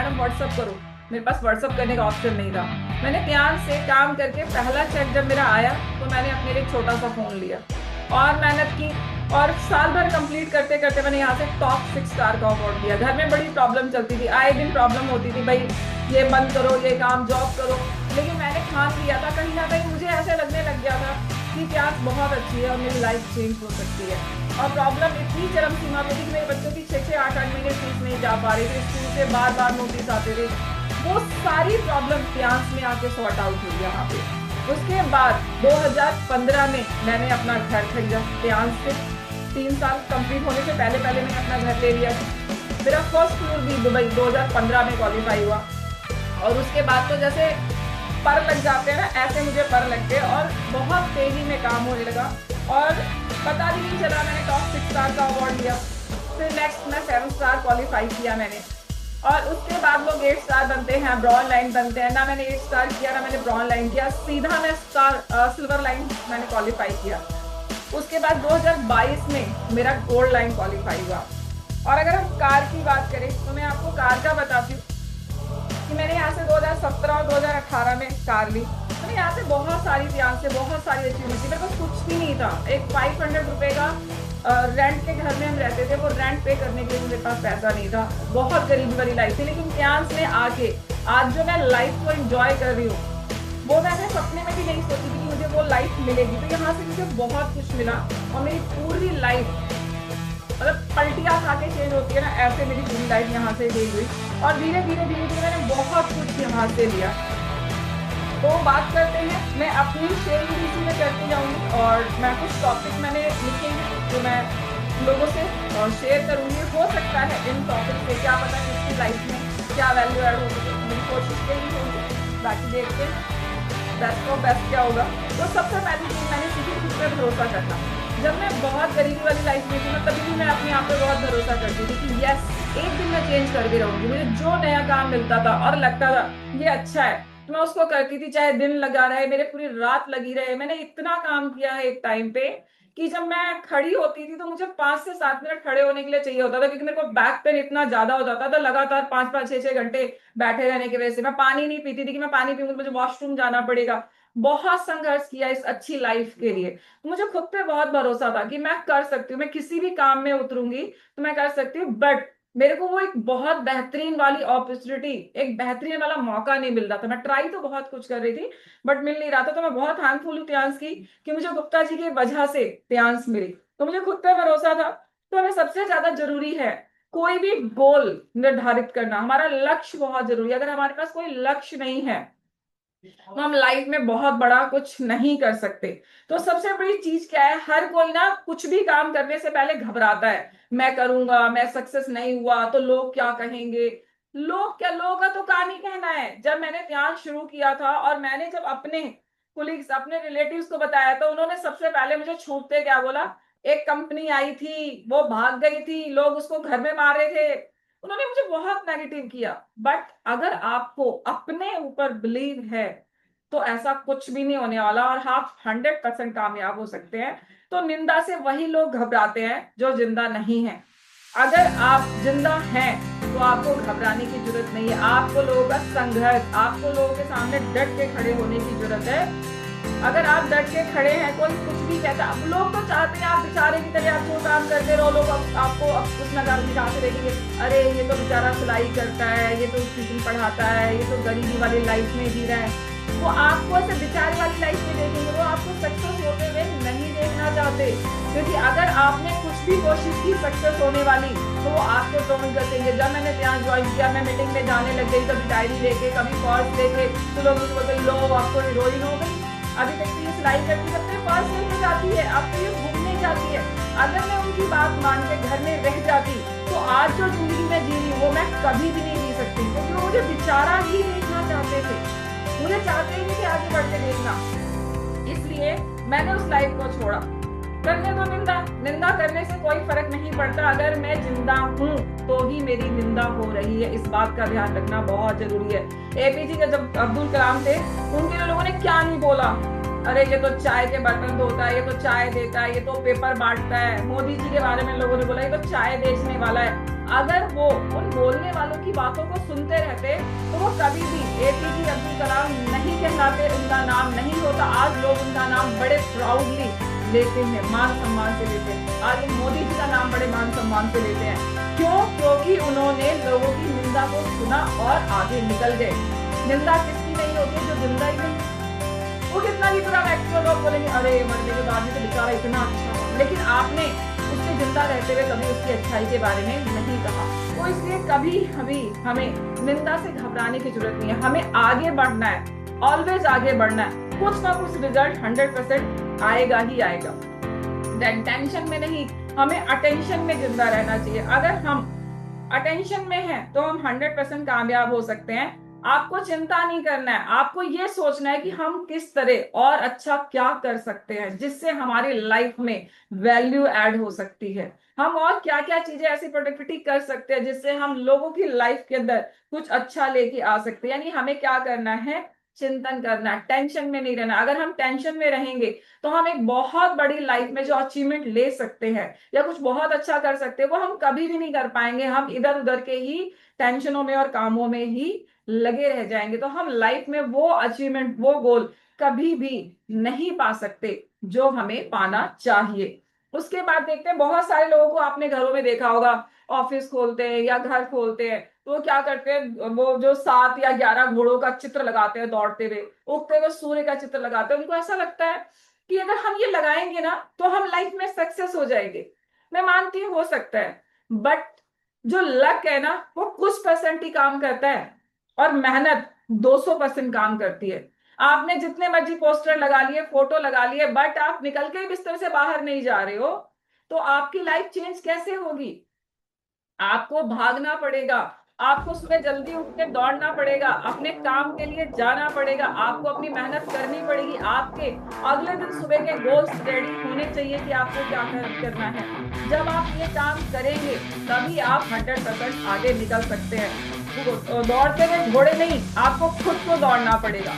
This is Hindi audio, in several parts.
मैडम व्हाट्सअप करो, मेरे पास व्हाट्सअप करने का ऑप्शन नहीं था। मैंने ध्यान से काम करके पहला चेक जब मेरा आया तो मैंने अपने लिए एक छोटा सा फोन लिया और मेहनत की, और साल भर कंप्लीट करते करते मैंने यहाँ से टॉप 6 स्टार का अवार्ड लिया। घर में बड़ी प्रॉब्लम चलती थी, आए दिन प्रॉब्लम होती थी, भाई ये बंद करो, ये काम जॉब करो, लेकिन मैंने ठान लिया था, कहीं ना कहीं मुझे ऐसे लगने लग गया था कि प्यास बहुत अच्छी है और मेरी लाइफ चेंज हो सकती है। और प्रॉब्लम इतनी चरम सीमा पे थी कि मेरे बच्चों की 6-6 8-8 महीने फीस नहीं जा पा रही थी, स्कूल से बार बार नोटिस आते थे। वो सारी प्रॉब्लम प्यास में आके सॉर्ट आउट हुई यहाँ पे। उसके बाद 2015 में मैंने अपना घर खरीदा प्यास से। 3 साल कंप्लीट होने से पहले पहले मैंने अपना घर ले लिया था। मेरा फर्स्ट फ्लोर भी दुबई 2015 में क्वालिफाई हुआ, और उसके बाद तो जैसे पर लग जाते हैं ना, ऐसे मुझे पर लग गए और बहुत तेजी में काम होने लगा, और पता भी नहीं चला मैंने टॉप 6 स्टार का अवार्ड लिया। फिर नेक्स्ट मैं 7 स्टार क्वालिफाई किया मैंने, और उसके बाद लोग 8 स्टार बनते हैं, ब्रॉन्ज लाइन बनते हैं, ना मैंने 8 स्टार किया ना मैंने ब्रॉन्ज लाइन किया, सीधा मैं सिल्वर लाइन मैंने क्वालिफाई किया। उसके बाद 2022 में मेरा गोल्ड लाइन क्वालिफाई हुआ। और अगर हम कार की बात करें तो मैं आपको कार का बताती हूँ कि मैंने यहाँ से 2017 और 2018 में कार ली। मैंने यहाँ से बहुत सारी ध्यान से बहुत सारी अचीवमेंट थी, मेरे पास कुछ भी नहीं था। एक 500 रुपए का रेंट के घर में हम रहते थे, वो रेंट पे करने के लिए मेरे पास पैसा नहीं था, बहुत गरीबी वाली लाइफ थी। लेकिन ध्यान से आके आज जो मैं लाइफ को एंजॉय कर रही हूँ, वो मैंने सपने में भी नहीं सोची थी कि मुझे वो लाइफ मिलेगी। तो यहाँ से मुझे बहुत कुछ मिला, और मेरी पूरी लाइफ मतलब पलटियां खा के चेंज होती है ना, ऐसे मेरी पूरी लाइफ यहाँ से गई हुई। और धीरे धीरे मैंने बहुत कुछ यहाँ से लिया। तो बात करते हैं, मैं अपनी शेयरिंग इसी में करती जाऊंगी, और मैं कुछ टॉपिक मैंने लिखे हैं जो मैं लोगों से शेयर करूंगी। हो सकता है इन टॉपिक से क्या पता किसकी लाइफ में क्या वैल्यू ऐड हो सके, मेरी कोशिश यही होगी। बाकी देखते हैं बेस्ट ऑफ बेस्ट क्या होगा। तो सबसे पहली चीज मैंने सीखी खुद पे भरोसा करना। जब मैं बहुत गरीबी वाली लाइफ में थी ना, तभी भी मैं अपने आप पे बहुत भरोसा करती थी कि यस, एक दिन मैं चेंज करके रहूंगी। मुझे जो नया काम मिलता था और लगता था ये अच्छा है, तो मैं उसको करती थी, चाहे दिन लगा रहे, मेरे पूरी रात लगी रहे। मैंने इतना काम किया है एक टाइम पे कि जब मैं खड़ी होती थी तो मुझे 5 से 7 मिनट खड़े होने के लिए चाहिए होता था, क्योंकि मेरे को बैक पेन इतना ज्यादा हो जाता था लगातार 5-5 6-6 घंटे बैठे रहने की वजह से। मैं पानी नहीं पीती थी कि मैं पानी पीऊंगी तो मुझे वॉशरूम जाना पड़ेगा। बहुत संघर्ष किया इस अच्छी लाइफ के लिए। तो मुझे खुद पे बहुत भरोसा था कि मैं कर सकती हूँ, मैं किसी भी काम में उतरूंगी तो मैं कर सकती हूँ। बट मेरे को वो एक बहुत बेहतरीन वाली अपॉर्चुनिटी, एक बेहतरीन वाला मौका नहीं मिल रहा था। मैं ट्राई तो बहुत कुछ कर रही थी बट मिल नहीं रहा था। तो मैं बहुत थैंकफुल हूँ त्यांश की कि मुझे गुप्ता जी की वजह से त्यांश मिली। तो मुझे खुद पे भरोसा था। तो हमें सबसे ज्यादा जरूरी है कोई भी गोल निर्धारित करना, हमारा लक्ष्य बहुत जरूरी है। अगर हमारे पास कोई लक्ष्य नहीं है तो हम लाइफ में बहुत बड़ा कुछ नहीं कर सकते। तो सबसे बड़ी चीज क्या है, हर कोई ना कुछ भी काम करने से पहले घबराता है, मैं करूंगा, मैं सक्सेस नहीं हुआ तो लोग क्या कहेंगे। लोग क्या, लोगों का तो काम ही कहना है। जब मैंने ध्यान शुरू किया था और मैंने जब अपने कुलीग्स, अपने रिलेटिव्स को बताया तो उन्होंने सबसे पहले मुझे छूटते क्या बोला, एक कंपनी आई थी वो भाग गई थी, लोग उसको घर में मार रहे थे। उन्होंने मुझे बहुत नेगेटिव किया। बट अगर आपको अपने ऊपर बिलीव है तो ऐसा कुछ भी नहीं होने वाला, और आप 100% कामयाब हो सकते हैं। तो निंदा से वही लोग घबराते हैं जो जिंदा नहीं है। अगर आप जिंदा हैं तो आपको घबराने की जरूरत नहीं है। आपको लोगों का संघर्ष, आपको लोगों के सामने डट के खड़े होने की जरूरत है। अगर आप डट के खड़े हैं, कोई कुछ भी कहता, अब लोग तो चाहते हैं आप बेचारे की तरह आपको काम करते रहो। लोग आपको उस नगार दिखा के देखेंगे, अरे ये तो बेचारा सिलाई करता है, ये तो ट्यूशन पढ़ाता है, ये तो गरीबी वाली लाइफ में जी रहा है। वो आपको ऐसे बेचारे वाली लाइफ में देखेंगे, वो आपको सक्सेस होते हुए नहीं देखना चाहते। क्योंकि अगर आपने कुछ भी कोशिश की सक्सेस होने वाली तो वो आपको टोन कर देंगे। जब मैंने ध्यान ज्वाइन किया, मैं मीटिंग में जाने लग गई, कभी डायरी लेके कभी पर्स लेके, तो लोग मुझे बोलते लो आपको हीरोइन हो गई। अभी तक तो ये सिलाई करती करते पर्स लेके जाती है, अब तो ये घूमने जाती है। अगर मैं उनकी बात मान के घर में रह जाती तो आज जो जिंदगी में जी रही हूँ वो मैं कभी भी नहीं जी सकती, क्योंकि वो मुझे बेचारा ही देखना चाहते थे, मुझे चाहते ही नहीं थे आगे बढ़ के देखना। इसलिए मैंने उस लाइफ को छोड़ा। करने दो निंदा, निंदा करने से कोई फर्क नहीं पड़ता। अगर मैं जिंदा हूँ तो ही मेरी निंदा हो रही है, इस बात का ध्यान रखना बहुत जरूरी है। एपीजे के जब अब्दुल कलाम थे, उनके लोगों ने क्या नहीं बोला, अरे ये तो चाय के बर्तन धोता है, ये तो चाय देता है, ये तो पेपर बांटता है। मोदी जी के बारे में लोगों ने बोला ये तो चाय बेचने वाला है। अगर वो उन बोलने वालों की बातों को सुनते रहते तो वो कभी भी एपीजे अब्दुल कलाम नहीं कहलाते, उनका नाम नहीं होता। आज लोग उनका नाम बड़े प्राउडली लेते हैं, मान सम्मान से लेते हैं। आज मोदी जी का नाम बड़े मान सम्मान से लेते हैं। क्यों? क्योंकि उन्होंने लोगों की निंदा को सुना और आगे निकल गए। निंदा किसकी नहीं होती? जो जिंदा ही नहीं। वो कितना भी बुरा व्यक्ति हो, लोग बोलेंगे अरे मरने के बाद भी तो बेचारा इतना अच्छा हो, लेकिन आपने उसके जिंदा रहते हुए कभी उसकी अच्छाई के बारे में नहीं कहा। तो इसलिए कभी हमें निंदा से घबराने की जरूरत नहीं है। हमें आगे बढ़ना है, ऑलवेज आगे बढ़ना है। कुछ ना कुछ रिजल्ट 100% आएगा ही आएगा। टेंशन में नहीं, हमें अटेंशन में जिंदा रहना चाहिए। अगर हम अटेंशन में हैं तो हम 100% कामयाब हो सकते हैं। आपको चिंता नहीं करना है, आपको ये सोचना है कि हम किस तरह और अच्छा क्या कर सकते हैं जिससे हमारी लाइफ में वैल्यू ऐड हो सकती है। हम और क्या क्या चीजें ऐसी प्रोडक्टिविटी कर सकते हैं जिससे हम लोगों की लाइफ के अंदर कुछ अच्छा लेके आ सकते हैं। यानी हमें क्या करना है? चिंतन करना है, टेंशन में नहीं रहना। अगर हम टेंशन में रहेंगे तो हम एक बहुत बड़ी लाइफ में जो अचीवमेंट ले सकते हैं या कुछ बहुत अच्छा कर सकते हैं वो हम कभी भी नहीं कर पाएंगे। हम इधर उधर के ही टेंशनों में और कामों में ही लगे रह जाएंगे, तो हम लाइफ में वो अचीवमेंट, वो गोल कभी भी नहीं पा सकते जो हमें पाना चाहिए। उसके बाद देखते हैं, बहुत सारे लोगों को आपने घरों में देखा होगा, ऑफिस खोलते हैं या घर खोलते हैं तो वो क्या करते हैं, वो जो 7 या 11 घोड़ों का चित्र लगाते हैं दौड़ते हुए, उगते हुए सूर्य का चित्र लगाते हैं। उनको ऐसा लगता है कि अगर हम ये लगाएंगे ना तो हम लाइफ में सक्सेस हो जाएंगे। मैं मानती हूँ हो सकता है, बट जो लक है ना वो कुछ परसेंट ही काम करता है और मेहनत 200% काम करती है। आपने जितने मर्जी पोस्टर लगा लिए, फोटो लगा लिए, बट आप निकल के बिस्तर से बाहर नहीं जा रहे हो तो आपकी लाइफ चेंज कैसे होगी? आपको भागना पड़ेगा, आपको सुबह जल्दी उठ के दौड़ना पड़ेगा, अपने काम के लिए जाना पड़ेगा, आपको अपनी मेहनत करनी पड़ेगी। आपके अगले दिन सुबह के गोल्स रेडी होने चाहिए कि आपको क्या करना है। जब आप ये काम करेंगे तभी आप 100% आगे निकल सकते हैं। दौड़ते हुए घोड़े नहीं, आपको खुद को दौड़ना पड़ेगा।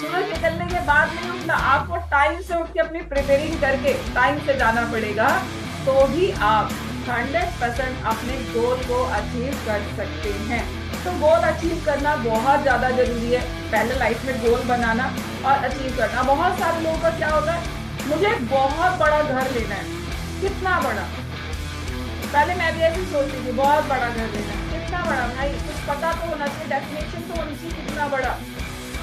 सूरज निकलने के बाद नहीं उठना, आपको टाइम से उठ के अपनी प्रिपेयरिंग करके टाइम से जाना पड़ेगा, तो भी आप 100% अपने गोल को अचीव कर सकते हैं। तो गोल अचीव करना बहुत ज्यादा जरूरी है। पहले लाइफ में गोल बनाना और अचीव करना। बहुत सारे लोगों का क्या होता है, मुझे बहुत बड़ा घर लेना है। कितना बड़ा? पहले मैं भी ऐसी सोचती थी, बहुत बड़ा घर लेना है। कितना बड़ा भाई? कुछ पता तो होना चाहिए, डेफिनेशन तो होनी चाहिए कितना बड़ा।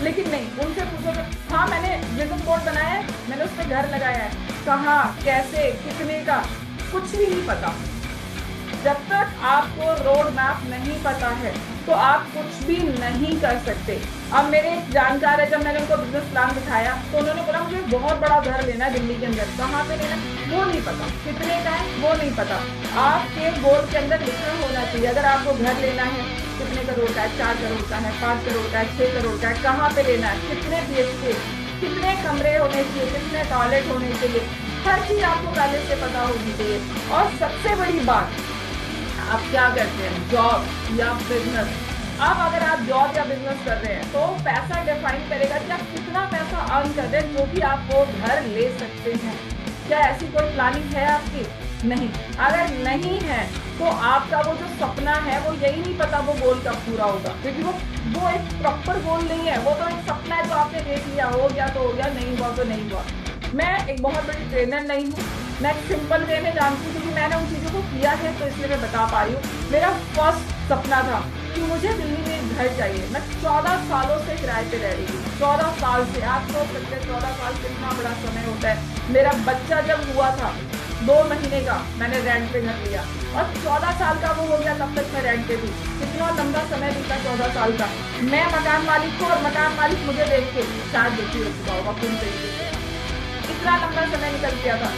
लेकिन नहीं, उनसे पूछो तो हाँ मैंने विजन बोर्ड बनाया है, मैंने उस पर घर लगाया है, कहाँ, कैसे, कितने का, कुछ भी नहीं पता। जब तक आपको रोड मैप नहीं पता है तो आप कुछ भी नहीं कर सकते। अब मेरे एक जानकार है, जब मैंने उनको बिजनेस प्लान दिखाया तो उन्होंने बोला मुझे बहुत बड़ा घर लेना है दिल्ली के अंदर। कहाँ पे लेना वो नहीं पता, कितने का है वो नहीं पता। आपके गोल के अंदर लिखा होना चाहिए, अगर आपको घर लेना है कितने करोड़ का है, 4 करोड़ का है, 5 करोड़ का है, 6 करोड़ का है, कहाँ पे लेना है, कितने BHK, कितने कमरे होने चाहिए, कितने टॉयलेट होने चाहिए, हर चीज आपको पहले से पता होनी चाहिए। और सबसे बड़ी बात, आप क्या करते हैं, जॉब या बिजनेस। अब अगर आप जॉब या बिजनेस कर रहे हैं तो पैसा डिफाइन करेगा कि आप कितना पैसा अर्न कर रहे हैं जो कि आप वो घर ले सकते हैं। क्या ऐसी कोई प्लानिंग है आपकी? नहीं। अगर नहीं है तो आपका वो जो सपना है वो यही नहीं पता वो गोल कब पूरा होगा, क्योंकि वो एक प्रॉपर गोल नहीं है, वो तो एक सपना है जो आपने देख लिया, हो गया तो हो गया, नहीं हुआ तो नहीं हुआ। मैं एक बहुत बड़ी ट्रेनर नहीं हूँ, मैं सिंपल वे में जानती हूँ क्योंकि मैंने उन चीज़ों को किया है तो इसलिए मैं बता पा रही हूँ। मेरा फर्स्ट सपना था कि मुझे दिल्ली में एक घर चाहिए। मैं 14 सालों से किराए पे रह रही थी, 14 साल से। आप सोच सकते हैं 14 साल कितना बड़ा समय होता है। मेरा बच्चा जब हुआ था 2 महीने का, मैंने रेंट पे घर लिया और 14 साल का वो हो गया, तब तक मैं रेंट पे थी। कितना लंबा समय बीता, 14 साल का। मैं मकान मालिक को और मकान मालिक मुझे देख के शायद दुखी हो चुका होगा पूरी तरीके से। इतना लंबा समय निकल गया था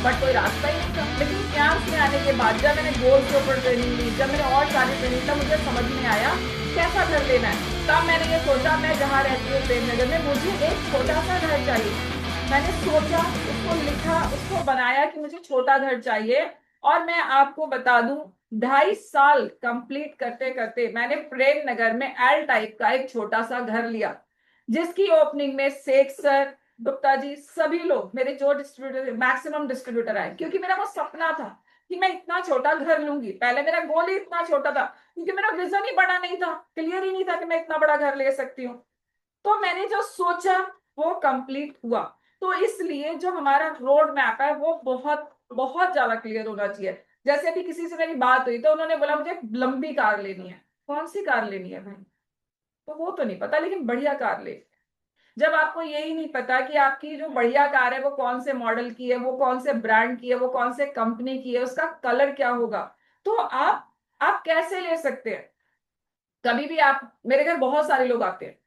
बट कोई रास्ता ही नहीं था। लेकिन क्यांस में आने के बाद जब मैंने गोल के ऊपर ट्रेनिंग ली, जब मैंने और सारी ट्रेनिंग, तब मुझे समझ में आया कैसा घर लेना है। तब मैंने ये सोचा, मैं जहाँ रहती हूँ प्रेमनगर में, मुझे एक छोटा सा घर चाहिए। मैंने सोचा, उसको लिखा, उसको बनाया कि मुझे छोटा घर चाहिए। और मैं आपको बता दूं, 2.5 साल कंप्लीट करते करते मैंने प्रेम नगर में L टाइप का एक छोटा सा घर लिया, जिसकी ओपनिंग में शेख सर, गुप्ता जी सभी लोग मेरे जो डिस्ट्रीब्यूटर, मैक्सिमम डिस्ट्रीब्यूटर आए, क्योंकि मेरा वो सपना था कि मैं इतना छोटा घर लूंगी। पहले मेरा गोल ही इतना छोटा था, क्योंकि मेरा विजन ही बड़ा नहीं था, क्लियर ही नहीं था कि मैं इतना बड़ा घर ले सकती हूँ। तो मैंने जो सोचा वो कंप्लीट हुआ। तो इसलिए जो हमारा रोड मैप है वो बहुत बहुत ज्यादा क्लियर होना चाहिए। जैसे अभी किसी से मेरी बात हुई तो उन्होंने बोला मुझे लंबी कार लेनी है। कौन सी कार लेनी है भाई? तो वो तो नहीं पता, लेकिन बढ़िया कार ले। जब आपको यही नहीं पता कि आपकी जो बढ़िया कार है वो कौन से मॉडल की है, वो कौन से ब्रांड की है, वो कौन से कंपनी की है, उसका कलर क्या होगा, तो आप कैसे ले सकते हैं? कभी भी आप, मेरे घर बहुत सारे लोग आते हैं,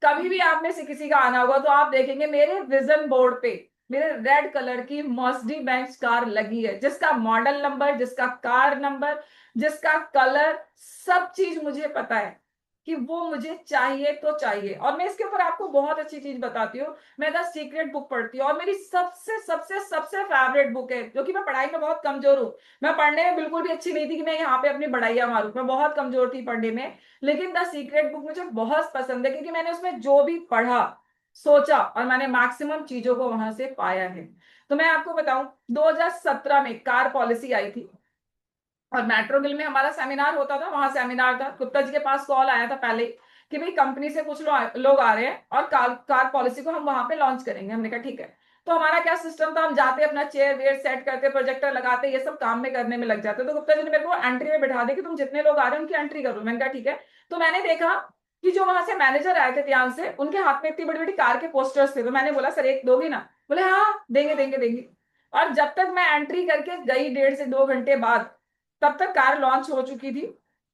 कभी भी आप में से किसी का आना होगा तो आप देखेंगे मेरे विजन बोर्ड पे मेरे रेड कलर की मर्सिडीज बेंज कार लगी है, जिसका मॉडल नंबर, जिसका कार नंबर, जिसका कलर, सब चीज मुझे पता है कि वो मुझे चाहिए तो चाहिए। और मैं इसके ऊपर आपको बहुत अच्छी चीज बताती हूँ। मैं द सीक्रेट बुक पढ़ती हूँ, और मेरी सबसे सबसे सबसे फेवरेट बुक है, क्योंकि मैं पढ़ाई में बहुत कमजोर हूँ। मैं पढ़ने में बिल्कुल भी अच्छी नहीं थी कि मैं यहाँ पे अपनी बढ़ाइयां मारूं, मैं बहुत कमजोर थी पढ़ने में। लेकिन द सीक्रेट बुक मुझे बहुत पसंद है, क्योंकि मैंने उसमें जो भी पढ़ा, सोचा, और मैंने मैक्सिमम चीजों को वहां से पाया है। तो मैं आपको बताऊं, 2017 में कार पॉलिसी आई थी, और मेट्रो गिल में हमारा सेमिनार होता था, वहां सेमिनार था। गुप्ता जी के पास कॉल आया था पहले कि भाई कंपनी से कुछ लोग आ रहे हैं और कार पॉलिसी को हम वहां पे लॉन्च करेंगे। हमने कहा ठीक है। तो हमारा क्या सिस्टम था, हम जाते अपना चेयर वेयर सेट करते, प्रोजेक्टर लगाते, ये सब काम में करने में लग जाते। तो गुप्ता जी ने मेरे को एंट्री में बैठा दिया कि तुम जितने लोग आ रहे हैं उनकी एंट्री करो। मैंने कहा ठीक है। तो मैंने देखा कि जो वहां से मैनेजर आए थे ध्यान से, उनके हाथ में इतनी बड़ी बड़ी कार के पोस्टर्स थे। तो मैंने बोला सर एक दोगी ना? बोले हाँ देंगे देंगे देंगे। और जब तक मैं एंट्री करके गई 1.5 से 2 घंटे बाद, तब तक कार लॉन्च हो चुकी थी,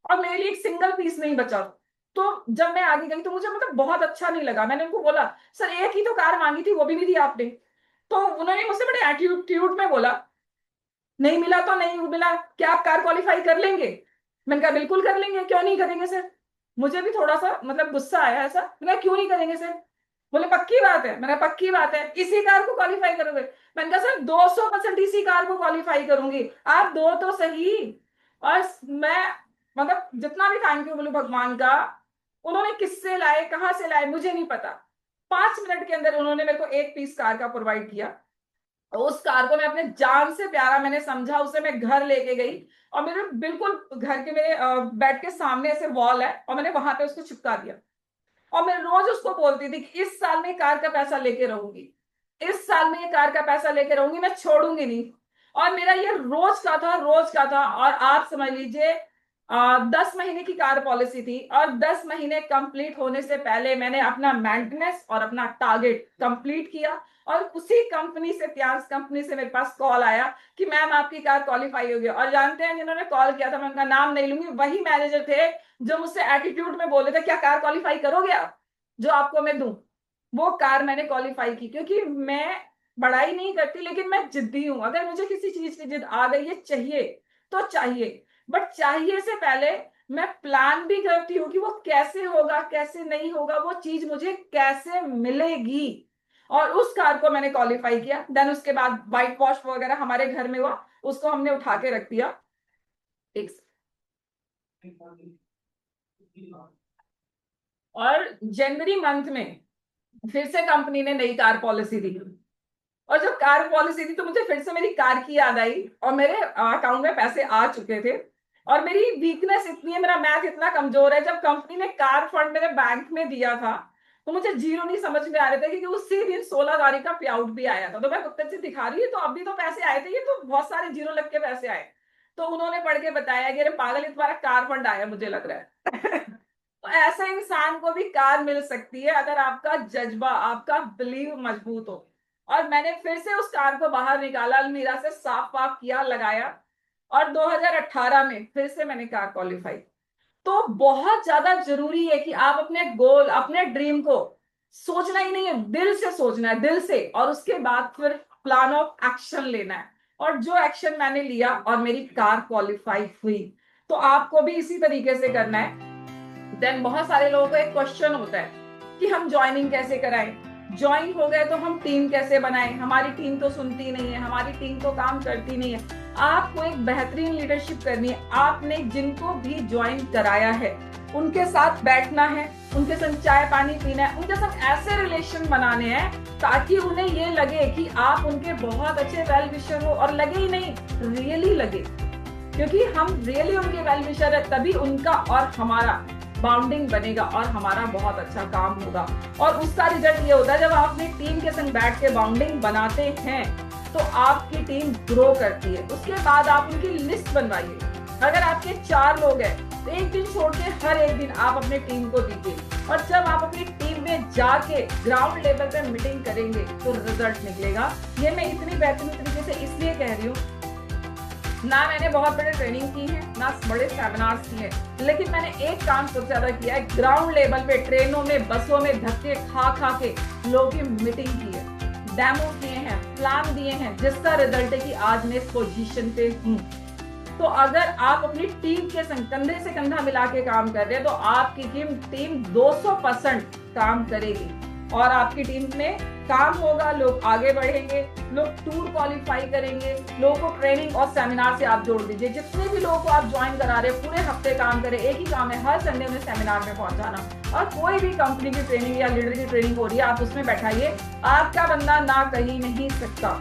और मेरे लिए एक सिंगल पीस नहीं बचा। तो जब मैं आगे गई तो मुझे मतलब बहुत अच्छा नहीं लगा। मैंने उनको बोला सर एक ही तो कार मांगी थी, वो भी नहीं दी आपने। तो उन्होंने मुझसे बड़े एटीट्यूड में बोला नहीं मिला तो नहीं मिला, क्या आप कार क्वालिफाई कर लेंगे? मैंने कहा बिल्कुल कर लेंगे, क्यों नहीं करेंगे सर। मुझे भी थोड़ा सा मतलब गुस्सा आया ऐसा। मैंने कहा क्यों नहीं करेंगे सर? बोले पक्की बात है। मैंने कहा पक्की बात है, इसी कार को क्वालिफाई करोगे? मैंने कहा सर 200% इसी कार को क्वालिफाई करूंगी, आप दो तो सही। और मैं मतलब जितना भी थैंक यू बोलूं भगवान का, उन्होंने किससे लाए कहाँ से लाए मुझे नहीं पता, 5 मिनट के अंदर उन्होंने मेरे को एक पीस कार का प्रोवाइड किया। उस कार को मैं अपने जान से प्यारा मैंने समझा, उसे मैं घर लेके गई, और मेरे बिल्कुल घर के मेरे बेड के सामने ऐसे वॉल है, और मैंने वहां पे उसको चिपका दिया। और मैं रोज उसको बोलती थी कि इस साल में कार का पैसा लेके रहूंगी, इस साल में ये कार का पैसा लेके रहूंगी, मैं छोड़ूंगी नहीं। और मेरा ये रोज का था, रोज का था। और आप समझ लीजिए 10 महीने की कार पॉलिसी थी, और 10 महीने कंप्लीट होने से पहले मैंने अपना मेंटेनेंस और अपना टारगेट कंप्लीट किया। और उसी कंपनी से, प्यास कंपनी से मेरे पास कॉल आया कि मैम आपकी कार क्वालिफाई हो गई। और जानते हैं जिन्होंने कॉल किया था, मैं उनका नाम नहीं लूंगी, वही मैनेजर थे जो मुझसे एटीट्यूड में बोले थे क्या कार क्वालिफाई करोगे आप, जो आपको मैं दूं। वो कार मैंने क्वालिफाई की, क्योंकि मैं बड़ाई नहीं करती, लेकिन मैं जिद्दी हूं। अगर मुझे किसी चीज की जिद आ गई है, चाहिए तो चाहिए, बट चाहिए से पहले मैं प्लान भी करती हूँ कि वो कैसे होगा, कैसे नहीं होगा, वो चीज मुझे कैसे मिलेगी। और उस कार को मैंने क्वालिफाई किया। देन उसके बाद व्हाइट वॉश वगैरह हमारे घर में हुआ, उसको हमने उठा के रख दिया। एक और जनवरी मंथ में फिर से कंपनी ने नई कार पॉलिसी दी। और जब कार पॉलिसी थी तो मुझे फिर से मेरी कार की याद आई, और मेरे अकाउंट में पैसे आ चुके थे। और मेरी वीकनेस इतनी है, मेरा मैथ इतना कमजोर है, जब कंपनी ने कार फंड मेरे बैंक में दिया था तो मुझे जीरो नहीं समझ में आ रहे थे, क्योंकि उसी दिन 16 तारीख का पे आउट भी आया था। तो मैं गुप्ता जी दिखा रही है तो अभी तो पैसे आए थे, ये तो बहुत सारे जीरो लग के पैसे आए। तो उन्होंने पढ़ के बताया कि अरे पागल, तुम्हारा कार फंड आया मुझे लग रहा है। तो ऐसे इंसान को भी कार मिल सकती है अगर आपका जज्बा, आपका बिलीव मजबूत हो। और मैंने फिर से उस कार को बाहर निकाला, अलमीरा से साफ वाफ किया, लगाया, और 2018 में फिर से मैंने कार क्वालिफाई। तो बहुत ज्यादा जरूरी है कि आप अपने गोल, अपने ड्रीम को सोचना ही नहीं है, दिल से सोचना है, दिल से, और उसके बाद फिर प्लान ऑफ एक्शन लेना है। और जो एक्शन मैंने लिया और मेरी कार क्वालिफाई हुई, तो आपको भी इसी तरीके से करना है। देन बहुत सारे लोगों को एक क्वेश्चन होता है कि हम ज्वाइनिंग कैसे कराएं, ज्वाइन हो गए तो हम टीम कैसे बनाएं, हमारी टीम तो सुनती नहीं है, हमारी टीम तो काम करती नहीं है। आपको एक बेहतरीन लीडरशिप करनी है। आपने जिनको भी ज्वाइन कराया है उनके साथ बैठना है, उनके साथ चाय पानी पीना है, उनके साथ ऐसे रिलेशन बनाने हैं ताकि उन्हें ये लगे कि आप उनके बहुत अच्छे वेल विशर हो, और लगे ही नहीं, रियली लगे। क्योंकि हम रियली उनके वेल विशर है तभी उनका और हमारा बाउंडिंग बनेगा और हमारा बहुत अच्छा काम होगा। और उसका रिजल्ट ये होता है जब आप अपनी टीम के संग बैठ के बाउंडिंग बनाते हैं तो आपकी टीम ग्रो करती है। उसके बाद आप उनकी लिस्ट बनवाइए। अगर आपके 4 लोग हैं तो एक दिन छोड़ के हर एक दिन आप अपने टीम को दीजिए, और जब आप अपनी टीम में जाके ग्राउंड लेवल पे मीटिंग करेंगे तो रिजल्ट निकलेगा। ये मैं इतनी बेहतरीन तरीके से इसलिए कह रही हूँ, ना मैंने बहुत बड़े ट्रेनिंग की है, ना बड़े सेमिनार्स किए, लेकिन मैंने एक काम सबसे ज्यादा किया है, ग्राउंड लेवल पे ट्रेनों में बसों में धक्के खा खा के लोगों की मीटिंग की है, डेमो किए हैं, प्लान दिए हैं, जिसका रिजल्ट है कि आज मैं इस पोजीशन पे हूँ। तो अगर आप अपनी टीम के संग कंधे से कंधा मिला के काम कर रहे हैं तो आपकी टीम 200% काम करेगी और आपकी टीम में काम होगा, लोग आगे बढ़ेंगे, लोग टूर क्वालिफाई करेंगे, लोगों को ट्रेनिंग और सेमिनार से आप जोड़ दीजिए। जितने भी लोगों को आप ज्वाइन करा रहे हैं पूरे हफ्ते काम करें, एक ही काम है, हर संडे में सेमिनार में पहुंचाना। और कोई भी कंपनी की ट्रेनिंग या लीडर की ट्रेनिंग हो रही है आप उसमें बैठाइए, आपका बंदा ना कहीं नहीं सकता।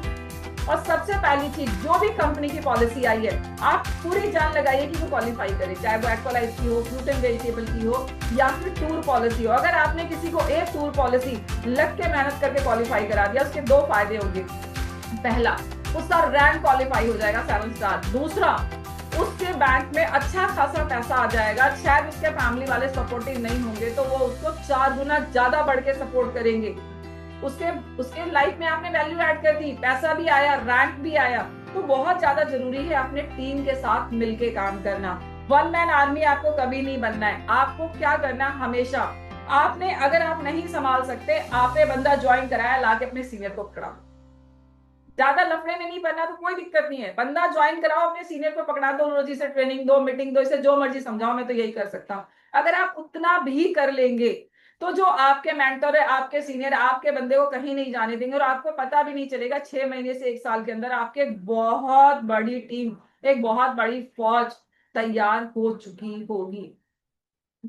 और सबसे पहली चीज, जो भी कंपनी की पॉलिसी आई है आप पूरी जान लगाइए कि वो क्वालिफाई करे, चाहे वो एक्वालाइज की हो, फ्रूट एंड वेजिटेबल की हो, या फिर टूर पॉलिसी हो। अगर आपने किसी को एक टूर पॉलिसी लग के मेहनत करके क्वालिफाई करा दिया, उसके 2 फायदे होंगे। पहला, उसका रैंक क्वालिफाई हो जाएगा 7 स्टार। दूसरा, उसके बैंक में अच्छा खासा पैसा आ जाएगा। शायद उसके फैमिली वाले सपोर्टिव नहीं होंगे तो वो उसको 4 गुना ज्यादा बढ़ के सपोर्ट करेंगे। उसके उसके लाइफ में आपने वैल्यू ऐड कर दी, पैसा भी आया, रैंक भी आया। तो बहुत ज्यादा जरूरी है अपने टीम के साथ मिलके काम करना। वन मैन आर्मी आपको कभी नहीं बनना है। आपको क्या करना, हमेशा आपने, अगर आप नहीं संभाल सकते, आपने बंदा ज्वाइन कराया, लाके अपने सीनियर को पकड़ा। ज्यादा लफड़े में नहीं पड़ना तो कोई दिक्कत नहीं है, बंदा ज्वाइन कराओ, अपने सीनियर को पकड़ा दो, रोजी से ट्रेनिंग दो, मीटिंग दो, इसे जो मर्जी समझाओ, मैं तो यही कर सकता हूँ। अगर आप उतना भी कर लेंगे तो जो आपके मेंटर है, आपके सीनियर, आपके बंदे को कहीं नहीं जाने देंगे, और आपको पता भी नहीं चलेगा 6 महीने से 1 साल के अंदर आपके बहुत बड़ी टीम, एक बहुत बड़ी फौज तैयार हो चुकी होगी।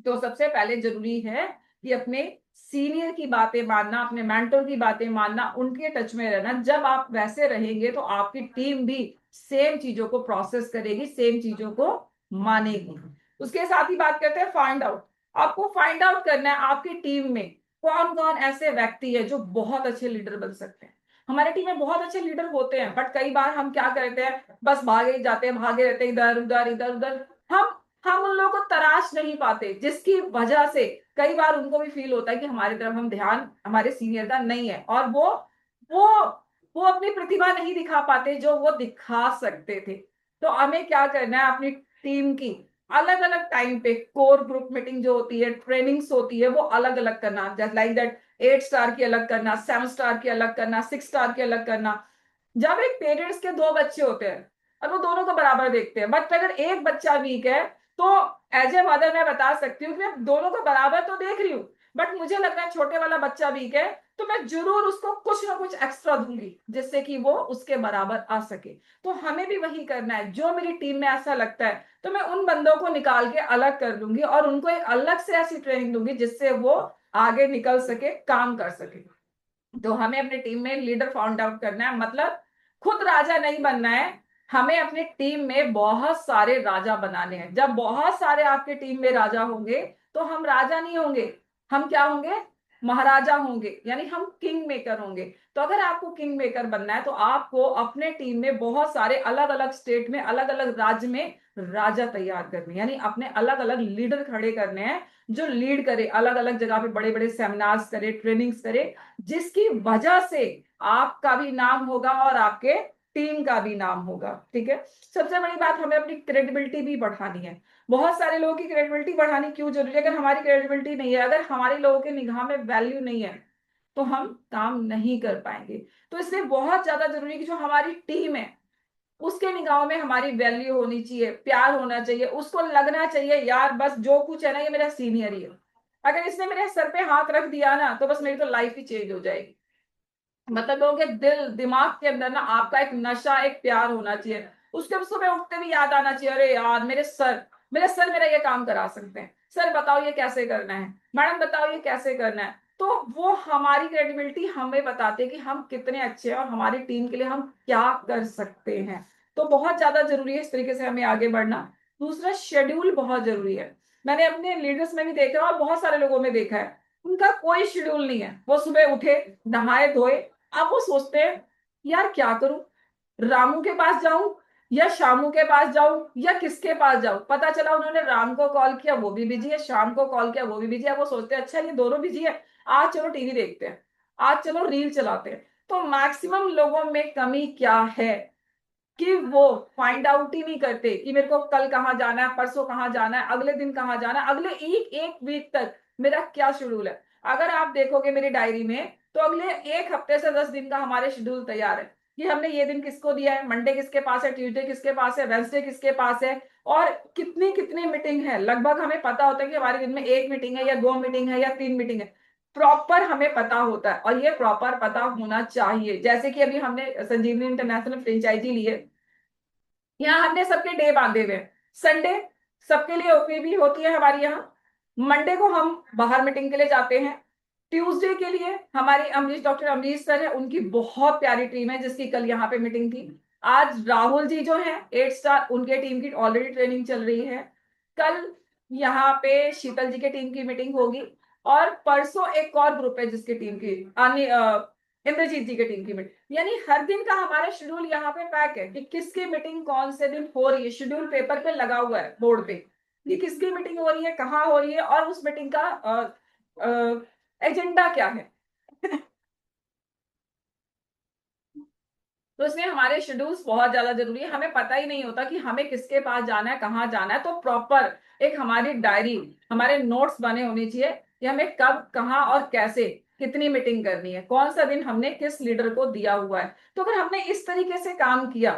तो सबसे पहले जरूरी है कि अपने सीनियर की बातें मानना, अपने मेंटर की बातें मानना, उनके टच में रहना। जब आप वैसे रहेंगे तो आपकी टीम भी सेम चीजों को प्रोसेस करेगी, सेम चीजों को मानेगी। उसके साथ ही बात करते हैं फाइंड आउट। आपको फाइंड आउट करना है आपकी टीम में कौन कौन ऐसे व्यक्ति है जो बहुत अच्छे लीडर बन सकते हैं। हमारे टीम में बहुत अच्छे लीडर होते हैं, बट कई बार हम क्या करते हैं, बस भागे ही जाते हैं, भागे रहते हैं इधर उधर इधर उधर। हम उन लोगों को तराश नहीं पाते, जिसकी वजह से कई बार उनको भी फील होता है कि हमारी तरफ हम ध्यान, हमारे सीनियर का नहीं है, और वो वो अपनी प्रतिभा नहीं दिखा पाते जो वो दिखा सकते थे। तो हमें क्या करना है, अपनी टीम की अलग अलग टाइम पे कोर ग्रुप मीटिंग जो होती है, ट्रेनिंग्स होती है, वो अलग अलग करना। जस्ट लाइक दैट 8 स्टार की अलग करना, 7 स्टार की अलग करना, 6 स्टार की अलग करना। जब एक पेरेंट्स के 2 बच्चे होते हैं और वो दोनों को बराबर देखते हैं, बट अगर एक बच्चा वीक है तो एज ए मदर मैं बता सकती हूँ कि मैं दोनों को बराबर तो देख रही हूँ, बट मुझे लग रहा है छोटे वाला बच्चा वीक है तो मैं जरूर उसको कुछ ना कुछ एक्स्ट्रा दूंगी जिससे कि वो उसके बराबर आ सके। तो हमें भी वही करना है। जो मेरी टीम में ऐसा लगता है तो मैं उन बंदों को निकाल के अलग कर दूंगी और उनको एक अलग से ऐसी ट्रेनिंग दूंगी जिससे वो आगे निकल सके, काम कर सके। तो हमें अपनी टीम में लीडर फाउंड आउट करना है, मतलब खुद राजा नहीं बनना है, हमें अपनी टीम में बहुत सारे राजा बनाने हैं। जब बहुत सारे आपके टीम में राजा होंगे तो हम राजा नहीं होंगे, हम क्या होंगे, महाराजा होंगे, यानी हम किंग मेकर होंगे। तो अगर आपको किंग मेकर बनना है तो आपको अपने टीम में बहुत सारे अलग अलग स्टेट में, अलग अलग राज्य में राजा तैयार करने, यानी अपने अलग अलग लीडर खड़े करने हैं जो लीड करे, अलग अलग जगह पे बड़े बड़े सेमिनार्स करे, ट्रेनिंग्स करे, जिसकी वजह से आपका भी नाम होगा और आपके टीम का भी नाम होगा। ठीक है। सबसे बड़ी बात, हमें अपनी क्रेडिबिलिटी भी बढ़ानी है। बहुत सारे लोगों की क्रेडिबिलिटी बढ़ानी क्यों जरूरी है? अगर हमारी क्रेडिबिलिटी नहीं है, अगर हमारे लोगों के निगाह में वैल्यू नहीं है तो हम काम नहीं कर पाएंगे। तो इसलिए बहुत ज्यादा जरूरी है कि जो हमारी टीम है उसके निगाहों में हमारी वैल्यू होनी चाहिए, प्यार होना चाहिए, उसको लगना चाहिए यार बस जो कुछ है ना ये मेरा सीनियर ही है। अगर इसने मेरे सर पे हाथ रख दिया ना तो बस मेरी तो लाइफ ही चेंज हो जाएगी। मतलब लोगों के दिल दिमाग के अंदर ना आपका एक नशा, एक प्यार होना चाहिए। उसके सुबह उठते भी याद आना चाहिए, अरे यार मेरे सर मेरा ये काम करा सकते हैं, सर बताओ ये कैसे करना है, मैडम बताओ ये कैसे करना है। तो वो हमारी क्रेडिबिलिटी हमें बताते हैं कि हम कितने अच्छे हैं और हमारी टीम के लिए हम क्या कर सकते हैं। तो बहुत ज्यादा जरूरी है इस तरीके से हमें आगे बढ़ना। दूसरा, शेड्यूल बहुत जरूरी है। मैंने अपने लीडर्स में भी देखा और बहुत सारे लोगों में देखा है, उनका कोई शेड्यूल नहीं है। वो सुबह उठे, नहाए धोए, अब वो सोचते हैं यार क्या करूं, रामू के पास जाऊं या शामू के पास जाऊं या किसके पास जाऊं। पता चला उन्होंने राम को कॉल किया, वो भी बिजी है, शाम को कॉल किया, वो भी बिजी है। वो सोचते हैं अच्छा ये दोनों बिजी है, आज चलो टीवी देखते हैं, आज चलो रील चलाते हैं। तो मैक्सिमम लोगों में कमी क्या है कि वो फाइंड आउट ही नहीं करते कि मेरे को कल कहाँ जाना है, परसों कहाँ जाना है, अगले दिन कहाँ जाना है, अगले एक एक वीक तक मेरा क्या शेड्यूल है। अगर आप देखोगे मेरी डायरी में तो अगले एक हफ्ते से 10 दिन का हमारे शेड्यूल तैयार है कि हमने ये दिन किसको दिया है, मंडे किसके पास है, ट्यूसडे किसके पास है, वेंसडे किसके पास है, और कितनी कितनी मीटिंग है। लगभग हमें पता होता है कि हमारे दिन में एक मीटिंग है या 2 मीटिंग है या 3 मीटिंग है। प्रॉपर हमें पता होता है और ये प्रॉपर पता होना चाहिए। जैसे कि अभी हमने संजीवनी इंटरनेशनल फ्रेंचाइजी ली है, यहाँ हमने सबके डे बांधे हुए हैं। संडे सबके लिए ओपीबी होती है हमारी यहाँ। मंडे को हम बाहर मीटिंग के लिए जाते हैं। ट्यूसडे के लिए हमारी डॉक्टर अमरीश सर है, उनकी बहुत प्यारी टीम है जिसकी कल यहाँ पे मीटिंग थी। आज राहुल जी जो है 8 स्टार, उनके टीम की ऑलरेडी ट्रेनिंग चल रही है। कल यहाँ पे शीतल जी के टीम की मीटिंग होगी। और परसों एक और ग्रुप है जिसकी टीम की इंद्रजीत जी के टीम की मीटिंग। यानी हर दिन का हमारा शेड्यूल यहाँ पे पैक है कि किसकी मीटिंग कौन से दिन हो रही है। शेड्यूल पेपर पे लगा हुआ है बोर्ड पे कि किसकी मीटिंग हो रही है, कहाँ हो रही है और उस मीटिंग का एजेंडा क्या है। तो इसलिए हमारे शेड्यूल्स बहुत ज्यादा जरूरी है। हमें पता ही नहीं होता कि हमें किसके पास जाना है, कहाँ जाना है। तो प्रॉपर एक हमारी डायरी, हमारे नोट्स बने होने चाहिए कि हमें कब, कहाँ और कैसे कितनी मीटिंग करनी है, कौन सा दिन हमने किस लीडर को दिया हुआ है। तो अगर हमने इस तरीके से काम किया